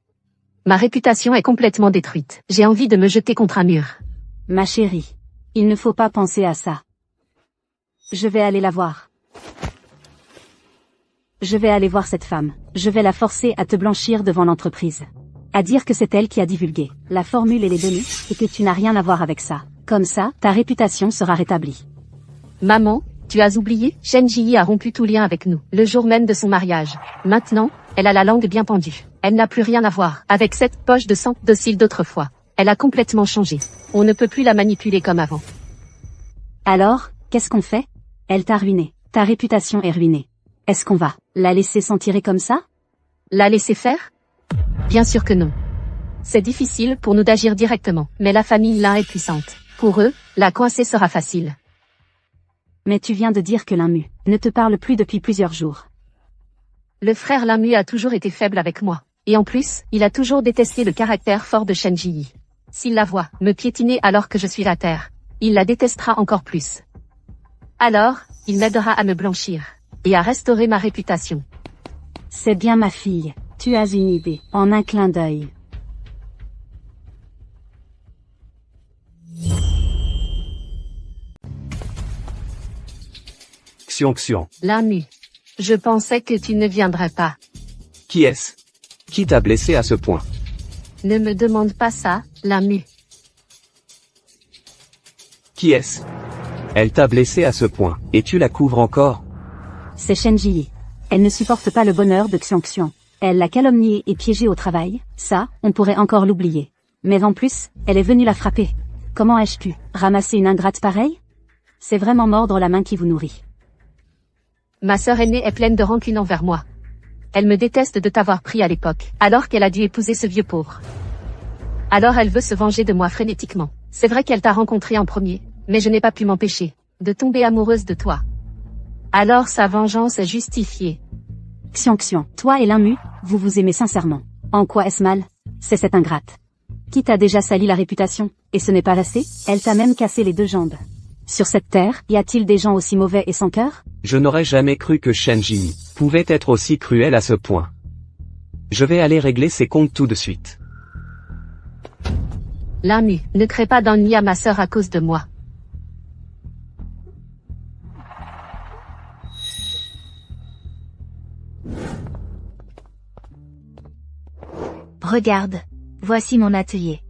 Ma réputation est complètement détruite. J'ai envie de me jeter contre un mur. Ma chérie, il ne faut pas penser à ça. Je vais aller la voir. Je vais aller voir cette femme. Je vais la forcer à te blanchir devant l'entreprise. À dire que c'est elle qui a divulgué la formule et les données, et que tu n'as rien à voir avec ça. Comme ça, ta réputation sera rétablie. Maman, tu as oublié, Shen Ji a rompu tout lien avec nous, le jour même de son mariage. Maintenant, elle a la langue bien pendue. Elle n'a plus rien à voir avec cette poche de sang docile d'autrefois. Elle a complètement changé. On ne peut plus la manipuler comme avant. Alors, qu'est-ce qu'on fait? Elle t'a ruiné. Ta réputation est ruinée. Est-ce qu'on va la laisser s'en tirer comme ça? La laisser faire? Bien sûr que non. C'est difficile pour nous d'agir directement, mais la famille là est puissante. Pour eux, la coincer sera facile. Mais tu viens de dire que Lamu ne te parle plus depuis plusieurs jours. Le frère Lamu a toujours été faible avec moi. Et en plus, il a toujours détesté le caractère fort de Shen Ji. S'il la voit me piétiner alors que je suis à terre, il la détestera encore plus. Alors, il m'aidera à me blanchir et à restaurer ma réputation. C'est bien ma fille, tu as une idée, en un clin d'œil. Xiong. L'ami. Je pensais que tu ne viendrais pas. Qui est-ce? Qui t'a blessé à ce point? Ne me demande pas ça, l'ami. Qui est-ce? Elle t'a blessé à ce point, et tu la couvres encore? C'est Shen Ji. Elle ne supporte pas le bonheur de Xiong. Elle l'a calomnié et piégé au travail, ça, on pourrait encore l'oublier. Mais en plus, elle est venue la frapper. Comment ai-je pu ramasser une ingrate pareille? C'est vraiment mordre la main qui vous nourrit. Ma sœur aînée est pleine de rancune envers moi. Elle me déteste de t'avoir pris à l'époque, alors qu'elle a dû épouser ce vieux pauvre. Alors elle veut se venger de moi frénétiquement. C'est vrai qu'elle t'a rencontré en premier, mais je n'ai pas pu m'empêcher de tomber amoureuse de toi. Alors sa vengeance est justifiée. Xiong, toi et Linmu, vous vous aimez sincèrement. En quoi est-ce mal? C'est cette ingrate. Qui t'a déjà sali la réputation, et ce n'est pas assez, elle t'a même cassé les 2 jambes. Sur cette terre, y a-t-il des gens aussi mauvais et sans cœur? Je n'aurais jamais cru que Shen Ji pouvait être aussi cruel à ce point. Je vais aller régler ses comptes tout de suite. L'ami, ne crée pas d'ennui à ma sœur à cause de moi. Regarde. Voici mon atelier.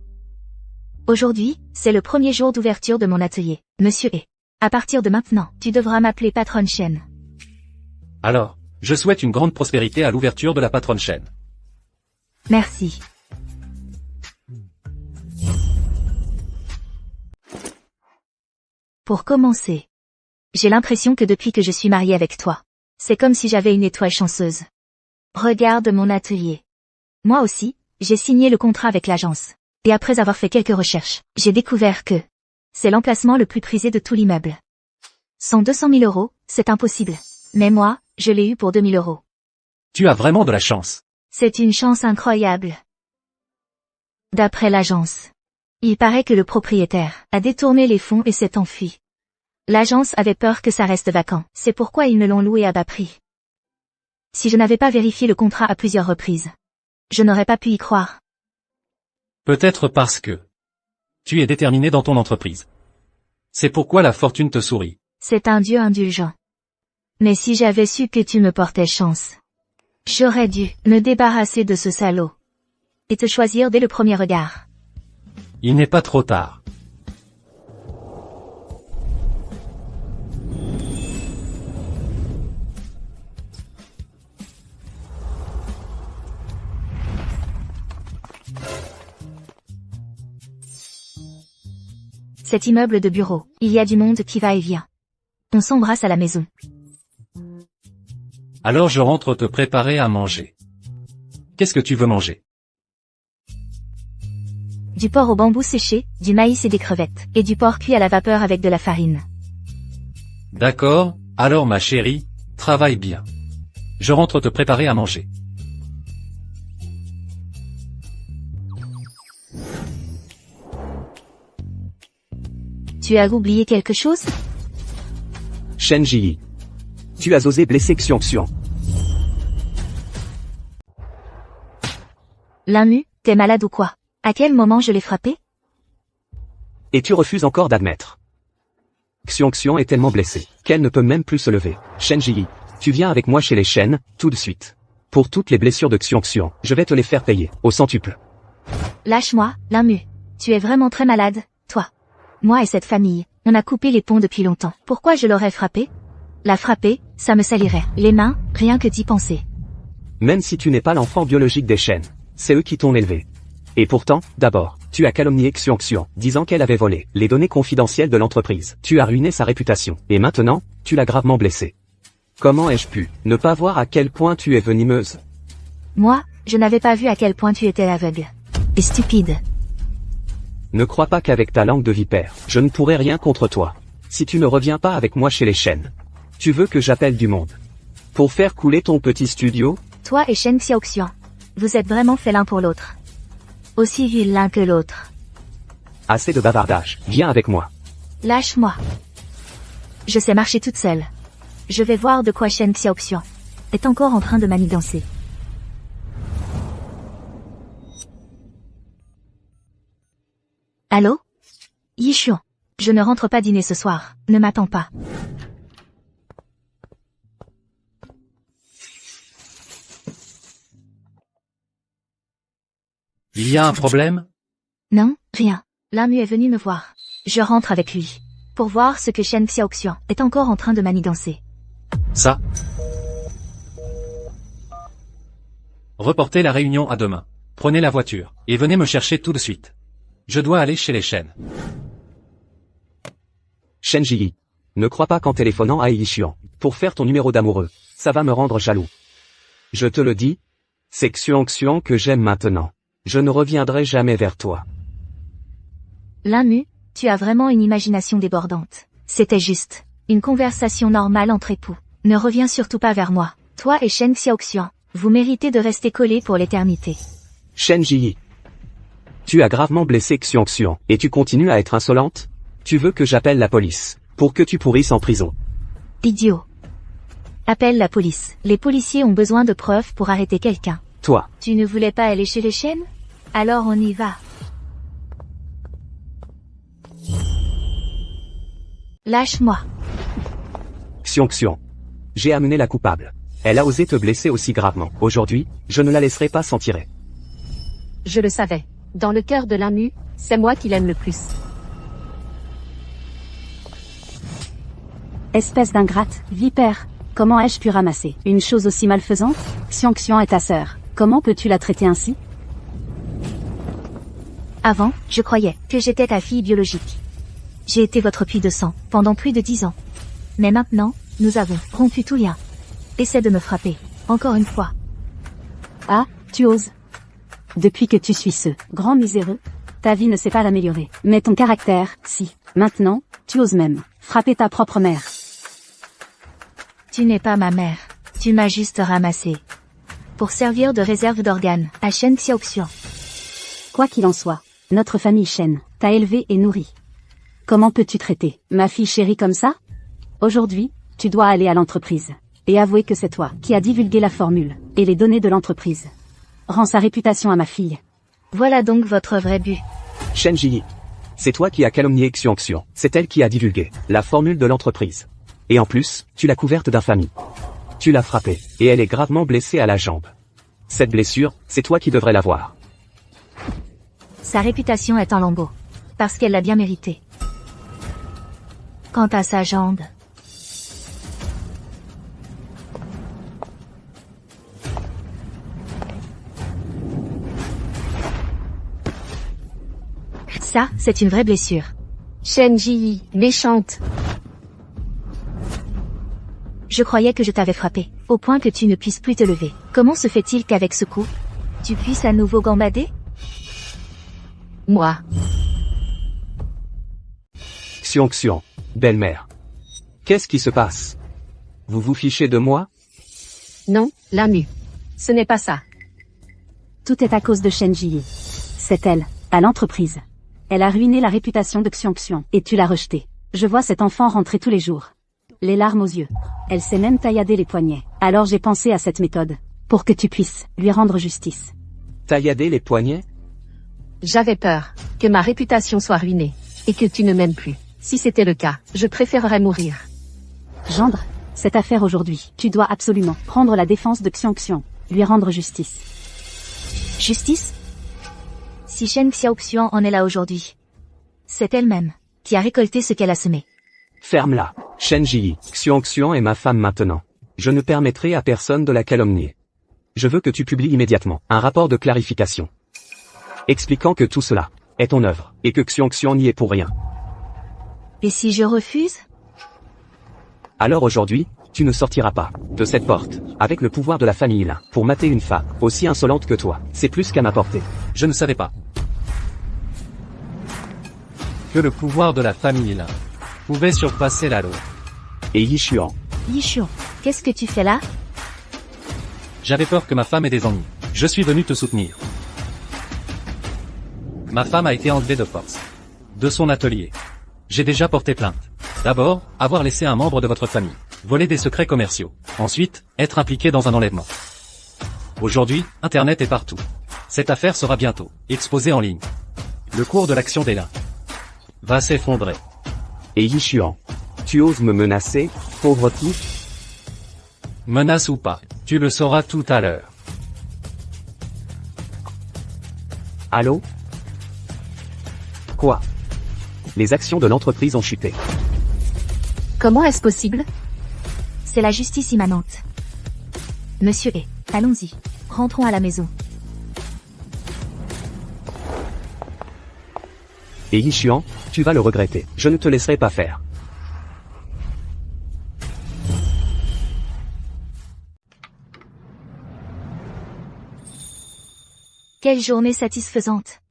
Aujourd'hui, c'est le premier jour d'ouverture de mon atelier, monsieur E. À partir de maintenant, tu devras m'appeler patronne Shen. Alors, je souhaite une grande prospérité à l'ouverture de la patronne Shen. Merci. Pour commencer, j'ai l'impression que depuis que je suis mariée avec toi, c'est comme si j'avais une étoile chanceuse. Regarde mon atelier. Moi aussi, j'ai signé le contrat avec l'agence. Et après avoir fait quelques recherches, j'ai découvert que c'est l'emplacement le plus prisé de tout l'immeuble. Sans 200 000 €, c'est impossible. Mais moi, je l'ai eu pour 2 000 €. Tu as vraiment de la chance. C'est une chance incroyable. D'après l'agence, il paraît que le propriétaire a détourné les fonds et s'est enfui. L'agence avait peur que ça reste vacant, c'est pourquoi ils me l'ont loué à bas prix. Si je n'avais pas vérifié le contrat à plusieurs reprises, je n'aurais pas pu y croire. Peut-être parce que tu es déterminé dans ton entreprise. C'est pourquoi la fortune te sourit. C'est un Dieu indulgent. Mais si j'avais su que tu me portais chance, j'aurais dû me débarrasser de ce salaud. Et te choisir dès le premier regard. Il n'est pas trop tard. Cet immeuble de bureau, il y a du monde qui va et vient. On s'embrasse à la maison. Alors je rentre te préparer à manger. Qu'est-ce que tu veux manger? Du porc au bambou séché, du maïs et des crevettes, et du porc cuit à la vapeur avec de la farine. D'accord, alors ma chérie, travaille bien. Je rentre te préparer à manger. Tu as oublié quelque chose? Shen Ji, tu as osé blesser Xiong. Linmu, t'es malade ou quoi? À quel moment je l'ai frappé? Et tu refuses encore d'admettre. Xiong est tellement blessée qu'elle ne peut même plus se lever. Shen Ji, tu viens avec moi chez les Shen, tout de suite. Pour toutes les blessures de Xiong, je vais te les faire payer, au centuple. Lâche-moi, Linmu. Tu es vraiment très malade, toi. Moi et cette famille, on a coupé les ponts depuis longtemps. Pourquoi je l'aurais frappé? La frapper, ça me salirait les mains, rien que d'y penser. Même si tu n'es pas l'enfant biologique des Shen, c'est eux qui t'ont élevé. Et pourtant, d'abord, tu as calomnié Xiong, disant qu'elle avait volé les données confidentielles de l'entreprise. Tu as ruiné sa réputation. Et maintenant, tu l'as gravement blessée. Comment ai-je pu ne pas voir à quel point tu es venimeuse? Moi, je n'avais pas vu à quel point tu étais aveugle. Et stupide. Ne crois pas qu'avec ta langue de vipère, je ne pourrai rien contre toi. Si tu ne reviens pas avec moi chez les Shen, tu veux que j'appelle du monde pour faire couler ton petit studio? Toi et Shen Xiaoxian, vous êtes vraiment faits l'un pour l'autre. Aussi vil l'un que l'autre. Assez de bavardage, viens avec moi. Lâche-moi. Je sais marcher toute seule. Je vais voir de quoi Shen Xiaoxian est encore en train de manigancer. Allô? Yishuan. Je ne rentre pas dîner ce soir, ne m'attends pas. Il y a un problème? Non, rien. L'Amu est venu me voir. Je rentre avec lui. Pour voir ce que Shen Xiaoxian est encore en train de manigancer. Ça. Reportez la réunion à demain. Prenez la voiture, et venez me chercher tout de suite. Je dois aller chez les Shen. Shen Ji. Ne crois pas qu'en téléphonant à Yishuan, pour faire ton numéro d'amoureux, ça va me rendre jaloux. Je te le dis, c'est Xuan que j'aime maintenant. Je ne reviendrai jamais vers toi. L'Amu, tu as vraiment une imagination débordante. C'était juste. Une conversation normale entre époux. Ne reviens surtout pas vers moi. Toi et Shen Xiaoxian, vous méritez de rester collés pour l'éternité. Shen Ji. Tu as gravement blessé Xuan, et tu continues à être insolente? Tu veux que j'appelle la police, pour que tu pourrisses en prison. Idiot. Appelle la police. Les policiers ont besoin de preuves pour arrêter quelqu'un. Toi. Tu ne voulais pas aller chez les Shen? Alors on y va. Lâche-moi. Xuan. J'ai amené la coupable. Elle a osé te blesser aussi gravement. Aujourd'hui, je ne la laisserai pas s'en tirer. Je le savais. Dans le cœur de l'Amu, c'est moi qui l'aime le plus. Espèce d'ingrate, vipère. Comment ai-je pu ramasser une chose aussi malfaisante? Xian est ta sœur. Comment peux-tu la traiter ainsi? Avant, je croyais que j'étais ta fille biologique. J'ai été votre puits de sang pendant plus de 10 ans. Mais maintenant, nous avons rompu tout lien. Essaie de me frapper, encore une fois. Ah, tu oses. Depuis que tu suis ce grand miséreux, ta vie ne s'est pas améliorée. Mais ton caractère, si. Maintenant, tu oses même frapper ta propre mère. Tu n'es pas ma mère. Tu m'as juste ramassé. Pour servir de réserve d'organes à Shen Xiaoxian. Quoi qu'il en soit, notre famille Shen t'a élevée et nourrie. Comment peux-tu traiter ma fille chérie comme ça? Aujourd'hui, tu dois aller à l'entreprise et avouer que c'est toi qui as divulgué la formule et les données de l'entreprise. Rends sa réputation à ma fille. Voilà donc votre vrai but. Shen Ji. C'est toi qui as calomnié Xuan. C'est elle qui a divulgué la formule de l'entreprise. Et en plus, tu l'as couverte d'infamie. Tu l'as frappée, et elle est gravement blessée à la jambe. Cette blessure, c'est toi qui devrais l'avoir. Sa réputation est en lambeaux. Parce qu'elle l'a bien mérité. Quant à sa jambe... Ça, c'est une vraie blessure. Shen Ji, méchante. Je croyais que je t'avais frappé, au point que tu ne puisses plus te lever. Comment se fait-il qu'avec ce coup, tu puisses à nouveau gambader? Moi. Xuan, belle-mère. Qu'est-ce qui se passe? Vous vous fichez de moi? Non, l'Amu. Ce n'est pas ça. Tout est à cause de Shen Ji. C'est elle, à l'entreprise. Elle a ruiné la réputation de Xian, et tu l'as rejetée. Je vois cet enfant rentrer tous les jours. Les larmes aux yeux. Elle s'est même taillader les poignets. Alors j'ai pensé à cette méthode. Pour que tu puisses lui rendre justice. Taillader les poignets? J'avais peur que ma réputation soit ruinée. Et que tu ne m'aimes plus. Si c'était le cas, je préférerais mourir. Gendre, cette affaire aujourd'hui, tu dois absolument prendre la défense de Xian, lui rendre justice. Justice? Si Shen Xiaoxian en est là aujourd'hui, c'est elle-même qui a récolté ce qu'elle a semé. Ferme-la. Shen Ji, Xuan est ma femme maintenant. Je ne permettrai à personne de la calomnier. Je veux que tu publies immédiatement un rapport de clarification. Expliquant que tout cela est ton œuvre, et que Xian n'y est pour rien. Et si je refuse? Alors aujourd'hui, tu ne sortiras pas de cette porte, avec le pouvoir de la famille là, pour mater une femme aussi insolente que toi. C'est plus qu'à ma portée. Je ne savais pas que le pouvoir de la famille là pouvait surpasser la loi. Et Yishuan. Yishuan, qu'est-ce que tu fais là? J'avais peur que ma femme ait des ennuis. Je suis venu te soutenir. Ma femme a été enlevée de force de son atelier. J'ai déjà porté plainte. D'abord, avoir laissé un membre de votre famille voler des secrets commerciaux. Ensuite, être impliqué dans un enlèvement. Aujourd'hui, Internet est partout. Cette affaire sera bientôt exposée en ligne. Le cours de l'action d'Ella va s'effondrer. Et Yishuan. Tu oses me menacer, pauvre tout? Menace ou pas, tu le sauras tout à l'heure. Allô? Quoi? Les actions de l'entreprise ont chuté. Comment est-ce possible? C'est la justice immanente. Monsieur E, allons-y. Rentrons à la maison. Et Yishuan, tu vas le regretter. Je ne te laisserai pas faire. Quelle journée satisfaisante.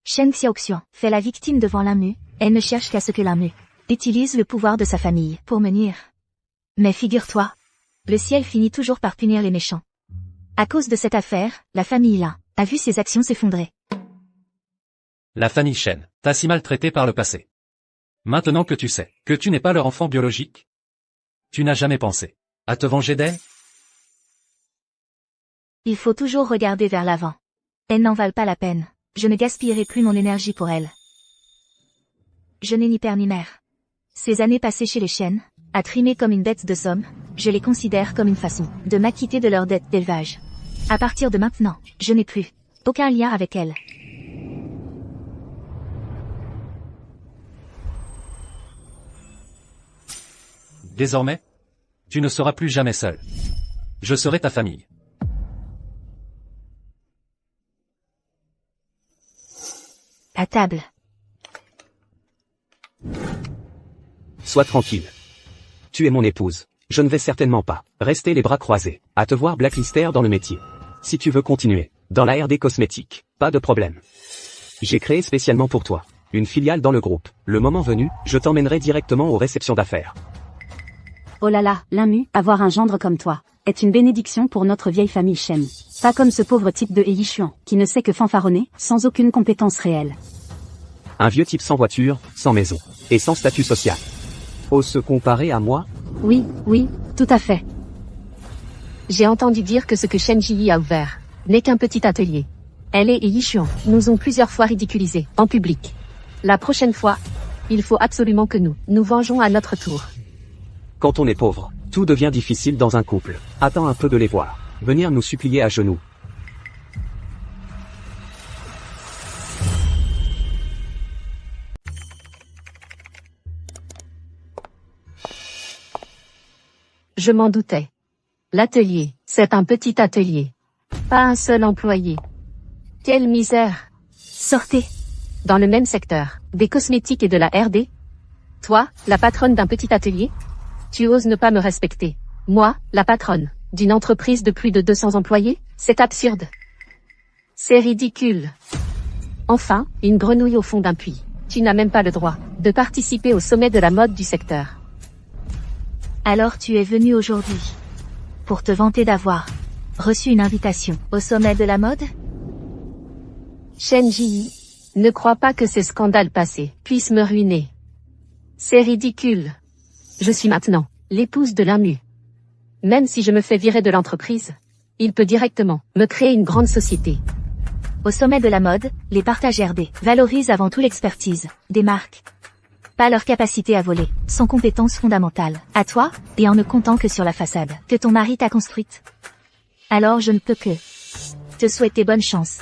Shen Xiaoxian fait la victime devant Linmu, elle ne cherche qu'à ce que Linmu utilise le pouvoir de sa famille pour me nuire. Mais figure-toi, le ciel finit toujours par punir les méchants. À cause de cette affaire, la famille Lin a vu ses actions s'effondrer. La famille Shen t'a si maltraité par le passé. Maintenant que tu sais que tu n'es pas leur enfant biologique, tu n'as jamais pensé à te venger d'elle? Il faut toujours regarder vers l'avant. Elles n'en valent pas la peine. Je ne gaspillerai plus mon énergie pour elles. Je n'ai ni père ni mère. Ces années passées chez les Shen, à trimer comme une bête de somme, je les considère comme une façon de m'acquitter de leur dette d'élevage. À partir de maintenant, je n'ai plus aucun lien avec elles. Désormais, tu ne seras plus jamais seul. Je serai ta famille. À table. Sois tranquille. Tu es mon épouse. Je ne vais certainement pas rester les bras croisés à te voir blacklister dans le métier. Si tu veux continuer dans la RD cosmétique, pas de problème. J'ai créé spécialement pour toi une filiale dans le groupe. Le moment venu, je t'emmènerai directement aux réceptions d'affaires. Oh là là, Linmu, avoir un gendre comme toi, est une bénédiction pour notre vieille famille Shen. Pas comme ce pauvre type de Yishuan, qui ne sait que fanfaronner, sans aucune compétence réelle. Un vieux type sans voiture, sans maison, et sans statut social. Ose se comparer à moi? Oui, oui, tout à fait. J'ai entendu dire que ce que Shen Ji a ouvert n'est qu'un petit atelier. Elle et Yishuan nous ont plusieurs fois ridiculisés, en public. La prochaine fois, il faut absolument que nous vengeons à notre tour. Quand on est pauvre, tout devient difficile dans un couple. Attends un peu de les voir venir nous supplier à genoux. Je m'en doutais. L'atelier, c'est un petit atelier. Pas un seul employé. Quelle misère. Sortez. Dans le même secteur, des cosmétiques et de la RD. Toi, la patronne d'un petit atelier? Tu oses ne pas me respecter. Moi, la patronne d'une entreprise de plus de 200 employés? C'est absurde. C'est ridicule. Enfin, une grenouille au fond d'un puits. Tu n'as même pas le droit de participer au sommet de la mode du secteur. Alors tu es venu aujourd'hui pour te vanter d'avoir reçu une invitation au sommet de la mode? Shen Ji, ne crois pas que ces scandales passés puissent me ruiner. C'est ridicule. Je suis maintenant l'épouse de Linmu. Même si je me fais virer de l'entreprise, il peut directement me créer une grande société. Au sommet de la mode, les partages RD valorisent avant tout l'expertise des marques. Pas leur capacité à voler, sans compétences fondamentales, à toi, et en ne comptant que sur la façade que ton mari t'a construite. Alors je ne peux que te souhaiter bonne chance.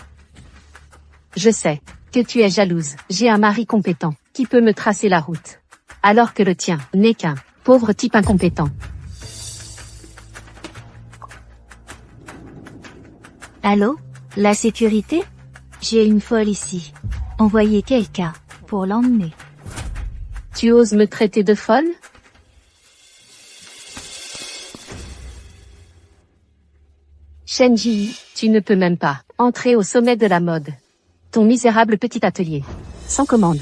Je sais que tu es jalouse. J'ai un mari compétent qui peut me tracer la route. Alors que le tien n'est qu'un pauvre type incompétent. Allô? La sécurité? J'ai une folle ici. Envoyez quelqu'un pour l'emmener. Tu oses me traiter de folle? Shen Ji, tu ne peux même pas entrer au sommet de la mode. Ton misérable petit atelier, sans commande,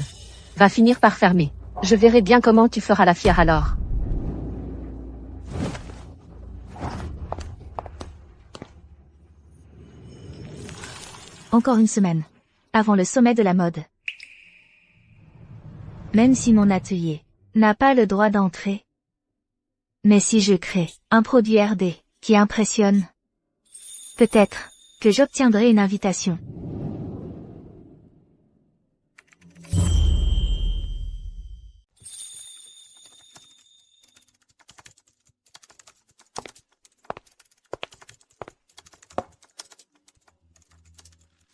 va finir par fermer. Je verrai bien comment tu feras la fière alors. Encore une semaine. Avant le sommet de la mode. Même si mon atelier n'a pas le droit d'entrer. Mais si je crée un produit RD qui impressionne, peut-être que j'obtiendrai une invitation.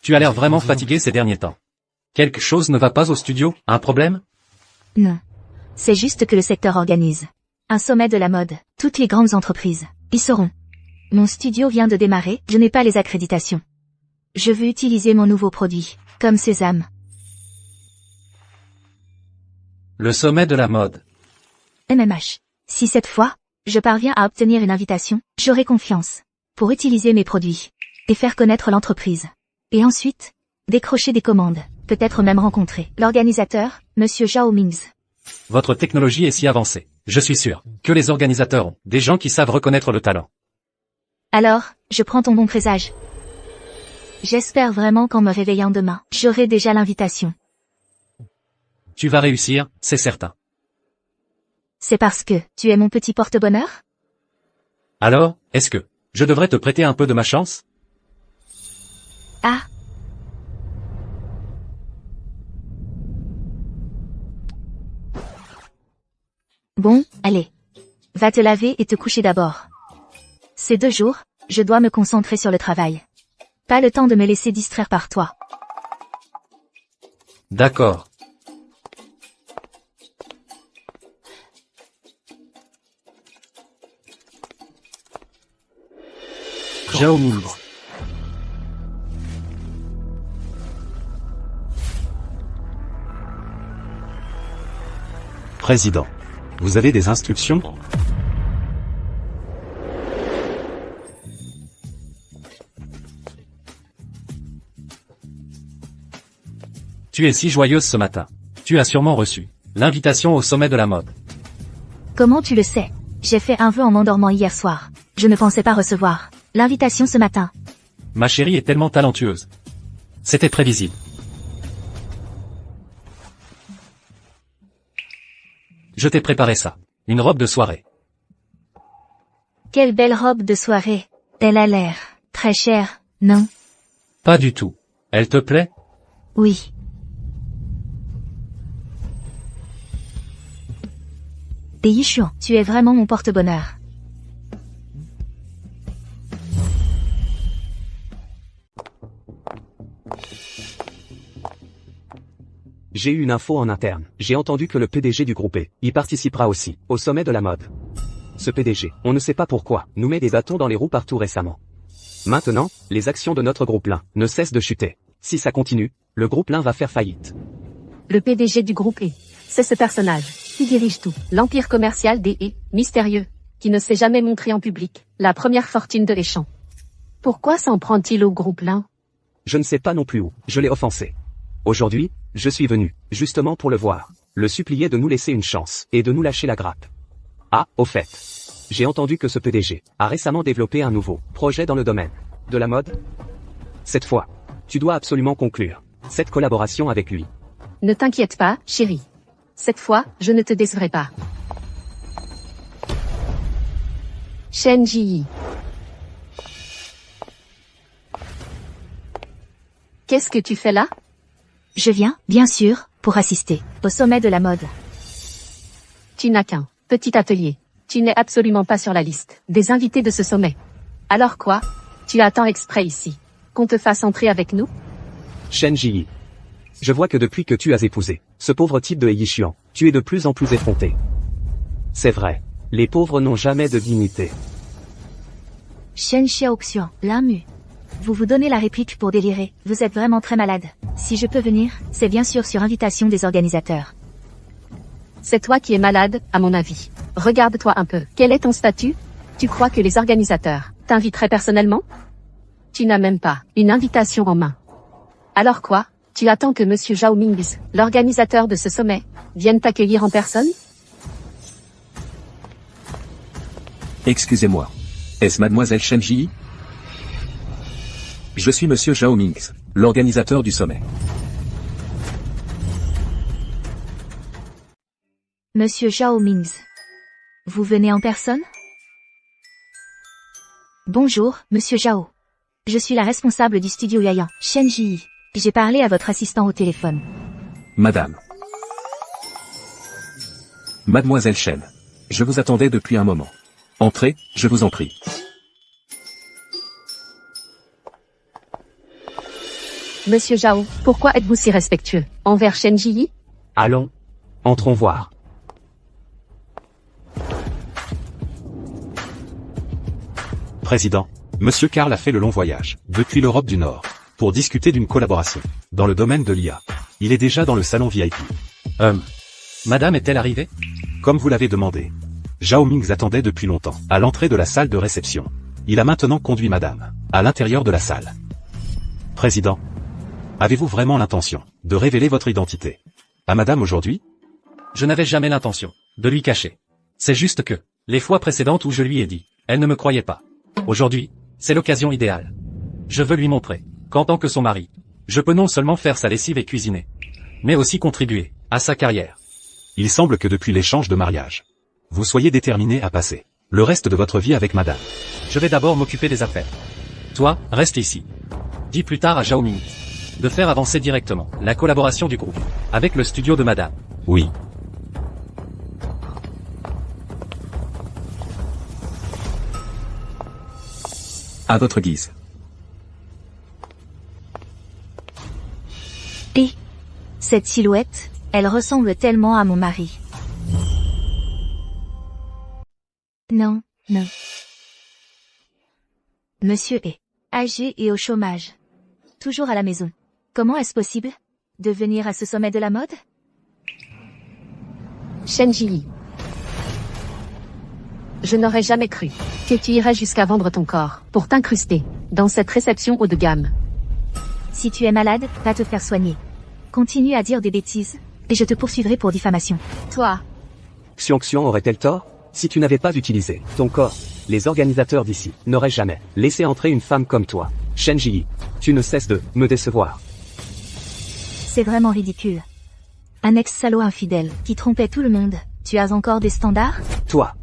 Tu as l'air vraiment fatigué ces derniers temps. Quelque chose ne va pas au studio, un problème? Non. C'est juste que le secteur organise un sommet de la mode. Toutes les grandes entreprises y seront. Mon studio vient de démarrer, je n'ai pas les accréditations. Je veux utiliser mon nouveau produit, comme Sésame. Le sommet de la mode. MMH. Si cette fois, je parviens à obtenir une invitation, j'aurai confiance pour utiliser mes produits et faire connaître l'entreprise. Et ensuite, décrocher des commandes, peut-être même rencontrer l'organisateur, Monsieur Zhao Mings. Votre technologie est si avancée. Je suis sûr que les organisateurs ont des gens qui savent reconnaître le talent. Alors, je prends ton bon présage. J'espère vraiment qu'en me réveillant demain, j'aurai déjà l'invitation. Tu vas réussir, c'est certain. C'est parce que tu es mon petit porte-bonheur? Alors, est-ce que je devrais te prêter un peu de ma chance? Ah. Bon, allez. Va te laver et te coucher d'abord. Ces 2 jours, je dois me concentrer sur le travail. Pas le temps de me laisser distraire par toi. D'accord. Zhao Mings. Président. Vous avez des instructions? Tu es si joyeuse ce matin. Tu as sûrement reçu l'invitation au sommet de la mode. Comment tu le sais? J'ai fait un vœu en m'endormant hier soir. Je ne pensais pas recevoir l'invitation ce matin. Ma chérie est tellement talentueuse. C'était prévisible. Je t'ai préparé ça. Une robe de soirée. Quelle belle robe de soirée. Elle a l'air très chère, non? Pas du tout. Elle te plaît? Oui. Et Yishuan, tu es vraiment mon porte-bonheur. J'ai eu une info en interne. J'ai entendu que le PDG du groupe E y participera aussi, au sommet de la mode. Ce PDG, on ne sait pas pourquoi, nous met des bâtons dans les roues partout récemment. Maintenant, les actions de notre groupe Lin ne cessent de chuter. Si ça continue, le groupe Lin va faire faillite. Le PDG du groupe E. C'est ce personnage qui dirige tout. L'empire commercial des E, mystérieux, qui ne s'est jamais montré en public. La première fortune de l'échange. Pourquoi s'en prend-il au groupe Lin? Je ne sais pas non plus où, je l'ai offensé. Aujourd'hui, je suis venu, justement pour le voir, le supplier de nous laisser une chance, et de nous lâcher la grappe. Ah, au fait. J'ai entendu que ce PDG a récemment développé un nouveau projet dans le domaine de la mode. Cette fois, tu dois absolument conclure cette collaboration avec lui. Ne t'inquiète pas, chérie. Cette fois, je ne te décevrai pas. Shen Ji. Qu'est-ce que tu fais là? Je viens, bien sûr, pour assister au sommet de la mode. Tu n'as qu'un petit atelier. Tu n'es absolument pas sur la liste des invités de ce sommet. Alors quoi? Tu attends exprès ici qu'on te fasse entrer avec nous? Shen Ji. Je vois que depuis que tu as épousé ce pauvre type de Yishuan, tu es de plus en plus effronté. C'est vrai, les pauvres n'ont jamais de dignité. Shen Xiaoxian, Linmu. Vous vous donnez la réplique pour délirer, vous êtes vraiment très malade. Si je peux venir, c'est bien sûr sur invitation des organisateurs. C'est toi qui es malade, à mon avis. Regarde-toi un peu. Quel est ton statut? Tu crois que les organisateurs t'inviteraient personnellement? Tu n'as même pas une invitation en main. Alors quoi? Tu attends que Monsieur Zhao Mings, l'organisateur de ce sommet, vienne t'accueillir en personne? Excusez-moi. Est-ce mademoiselle Shen Ji? Je suis monsieur Zhao Mings, l'organisateur du sommet. Monsieur Zhao Mings. Vous venez en personne? Bonjour, Monsieur Zhao. Je suis la responsable du studio Yayan, Shen Ji. J'ai parlé à votre assistant au téléphone. Madame. Mademoiselle Shen. Je vous attendais depuis un moment. Entrez, je vous en prie. Monsieur Zhao, pourquoi êtes-vous si respectueux envers Shen Ji? Allons. Entrons voir. Président, Monsieur Karl a fait le long voyage, depuis l'Europe du Nord, pour discuter d'une collaboration, dans le domaine de l'IA. Il est déjà dans le salon VIP. Madame est-elle arrivée? Comme vous l'avez demandé. Zhao Ming attendait depuis longtemps, à l'entrée de la salle de réception. Il a maintenant conduit Madame, à l'intérieur de la salle. Président, avez-vous vraiment l'intention de révéler votre identité à Madame aujourd'hui? Je n'avais jamais l'intention de lui cacher. C'est juste que, les fois précédentes où je lui ai dit, elle ne me croyait pas. Aujourd'hui, c'est l'occasion idéale. Je veux lui montrer qu'en tant que son mari, je peux non seulement faire sa lessive et cuisiner, mais aussi contribuer à sa carrière. Il semble que depuis l'échange de mariage, vous soyez déterminé à passer le reste de votre vie avec Madame. Je vais d'abord m'occuper des affaires. Toi, reste ici. Dis plus tard à Zhao Ming de faire avancer directement la collaboration du groupe avec le studio de Madame. Oui. À votre guise. Et cette silhouette, elle ressemble tellement à mon mari. Non, non. Monsieur est âgé et au chômage. Toujours à la maison. Comment est-ce possible de venir à ce sommet de la mode? Shen Ji. Je n'aurais jamais cru que tu irais jusqu'à vendre ton corps pour t'incruster dans cette réception haut de gamme. Si tu es malade, va te faire soigner. Continue à dire des bêtises, et je te poursuivrai pour diffamation. Toi, Xiong aurait-elle tort? Si tu n'avais pas utilisé ton corps, les organisateurs d'ici n'auraient jamais laissé entrer une femme comme toi. Shen Ji, tu ne cesses de me décevoir. C'est vraiment ridicule. Un ex-salaud infidèle, qui trompait tout le monde. Tu as encore des standards? Toi.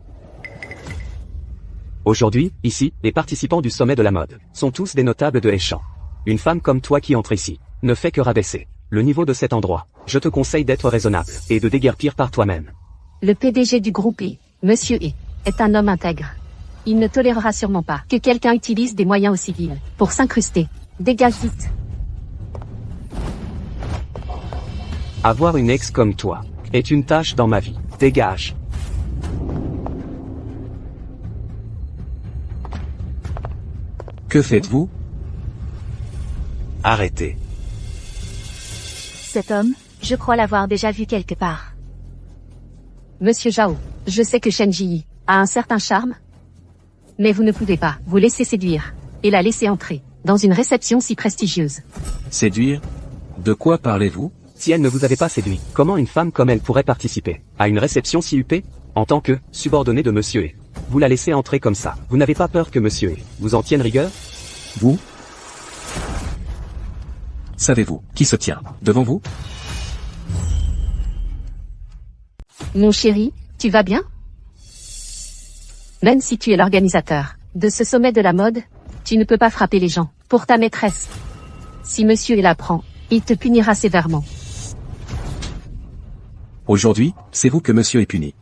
Aujourd'hui, ici, les participants du sommet de la mode sont tous des notables de Heishan. Une femme comme toi qui entre ici ne fait que rabaisser le niveau de cet endroit. Je te conseille d'être raisonnable et de déguerpir par toi-même. le PDG du groupe E, Monsieur E, est un homme intègre. Il ne tolérera sûrement pas que quelqu'un utilise des moyens aussi vils pour s'incruster. Dégage vite. Avoir une ex comme toi est une tâche dans ma vie. Dégage. Que faites-vous? Arrêtez. Cet homme, je crois l'avoir déjà vu quelque part. Monsieur Zhao, je sais que Shen Ji a un certain charme, mais vous ne pouvez pas vous laisser séduire et la laisser entrer dans une réception si prestigieuse. Séduire? De quoi parlez-vous? Si elle ne vous avait pas séduit, comment une femme comme elle pourrait participer à une réception si huppée? En tant que subordonnée de Monsieur E, vous la laissez entrer comme ça. Vous n'avez pas peur que Monsieur E vous en tienne rigueur? Vous? Savez-vous qui se tient devant vous? Mon chéri, tu vas bien? Même si tu es l'organisateur de ce sommet de la mode, tu ne peux pas frapper les gens pour ta maîtresse. Si Monsieur E l'apprend, il te punira sévèrement. Aujourd'hui, c'est vous que monsieur est puni.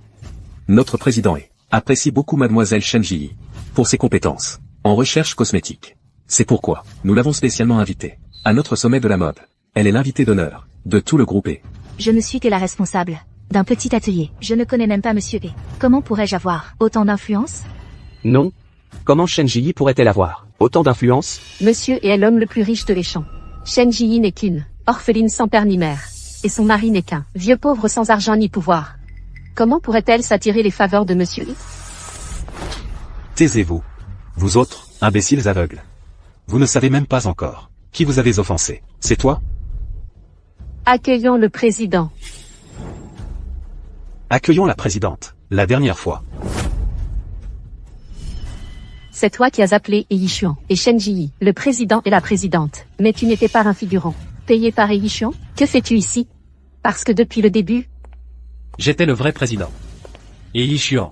Notre président apprécie beaucoup mademoiselle Shen Ji pour ses compétences en recherche cosmétique. C'est pourquoi nous l'avons spécialement invitée à notre sommet de la mode. Elle est l'invitée d'honneur de tout le groupe E. Je ne suis que la responsable d'un petit atelier. Je ne connais même pas Monsieur E. Comment pourrais-je avoir autant d'influence? Non. Comment Shen Ji pourrait-elle avoir autant d'influence? Monsieur E est l'homme le plus riche de l'Heishan. Shen Ji n'est qu'une orpheline sans père ni mère, et son mari n'est qu'un vieux pauvre sans argent ni pouvoir. Comment pourrait-elle s'attirer les faveurs de Monsieur E? Taisez-vous. Vous autres, imbéciles aveugles. Vous ne savez même pas encore qui vous avez offensé. C'est toi? Accueillons le président. Accueillons la présidente, la dernière fois. C'est toi qui as appelé Yi Xuan et Shen Ji, le président et la présidente. Mais tu n'étais pas un figurant. Payé par Yi Xuan? Que fais-tu ici? Parce que depuis le début, J'étais le vrai président. Et Yi Xuan.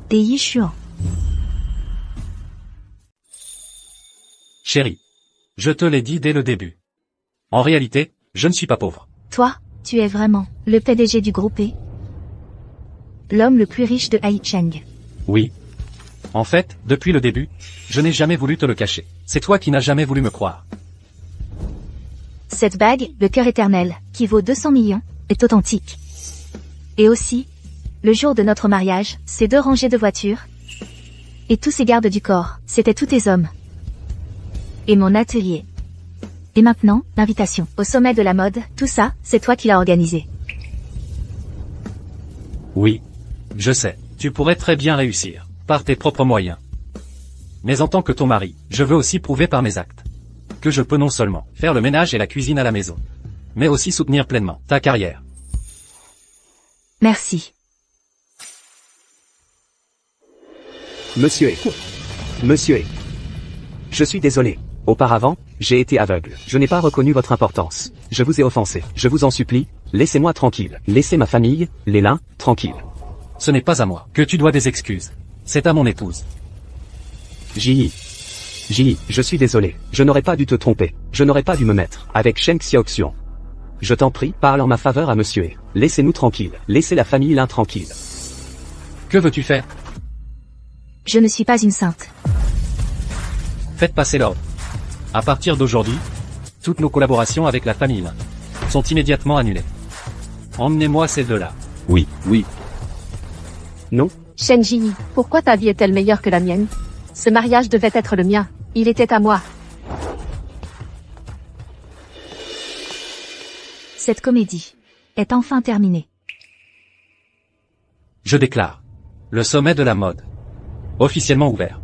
Des Yi Xuan. Chérie. Je te l'ai dit dès le début. En réalité, je ne suis pas pauvre. Toi, tu es vraiment le PDG du groupe E. L'homme le plus riche de Haicheng. Oui. En fait, depuis le début, je n'ai jamais voulu te le cacher. C'est toi qui n'as jamais voulu me croire. Cette bague, le cœur éternel, qui vaut 200 millions, est authentique. Et aussi, le jour de notre mariage, ces 2 rangées de voitures, et tous ces gardes du corps, c'étaient tous tes hommes. Et mon atelier. Et maintenant, l'invitation, au sommet de la mode, tout ça, c'est toi qui l'as organisé. Oui. Je sais, tu pourrais très bien réussir, par tes propres moyens. Mais en tant que ton mari, je veux aussi prouver par mes actes que je peux non seulement faire le ménage et la cuisine à la maison, mais aussi soutenir pleinement ta carrière. Merci. Monsieur E. Monsieur E. Je suis désolé. Auparavant, j'ai été aveugle. Je n'ai pas reconnu votre importance. Je vous ai offensé. Je vous en supplie, laissez-moi tranquille. Laissez ma famille, les Lin, tranquille. Ce n'est pas à moi que tu dois des excuses. C'est à mon épouse. Ji, je suis désolé. Je n'aurais pas dû te tromper. Je n'aurais pas dû me mettre avec Sheng Xiaoxiong. Je t'en prie, parle en ma faveur à Monsieur E. Laissez-nous tranquille. Laissez la famille Lin tranquille. Que veux-tu faire? Je ne suis pas une sainte. Faites passer l'ordre. À partir d'aujourd'hui, toutes nos collaborations avec la famille Lin sont immédiatement annulées. Emmenez-moi ces 2-là. Oui. Non? Shen Ji, pourquoi ta vie est-elle meilleure que la mienne? Ce mariage devait être le mien. Il était à moi. Cette comédie est enfin terminée. Je déclare le sommet de la mode officiellement ouvert.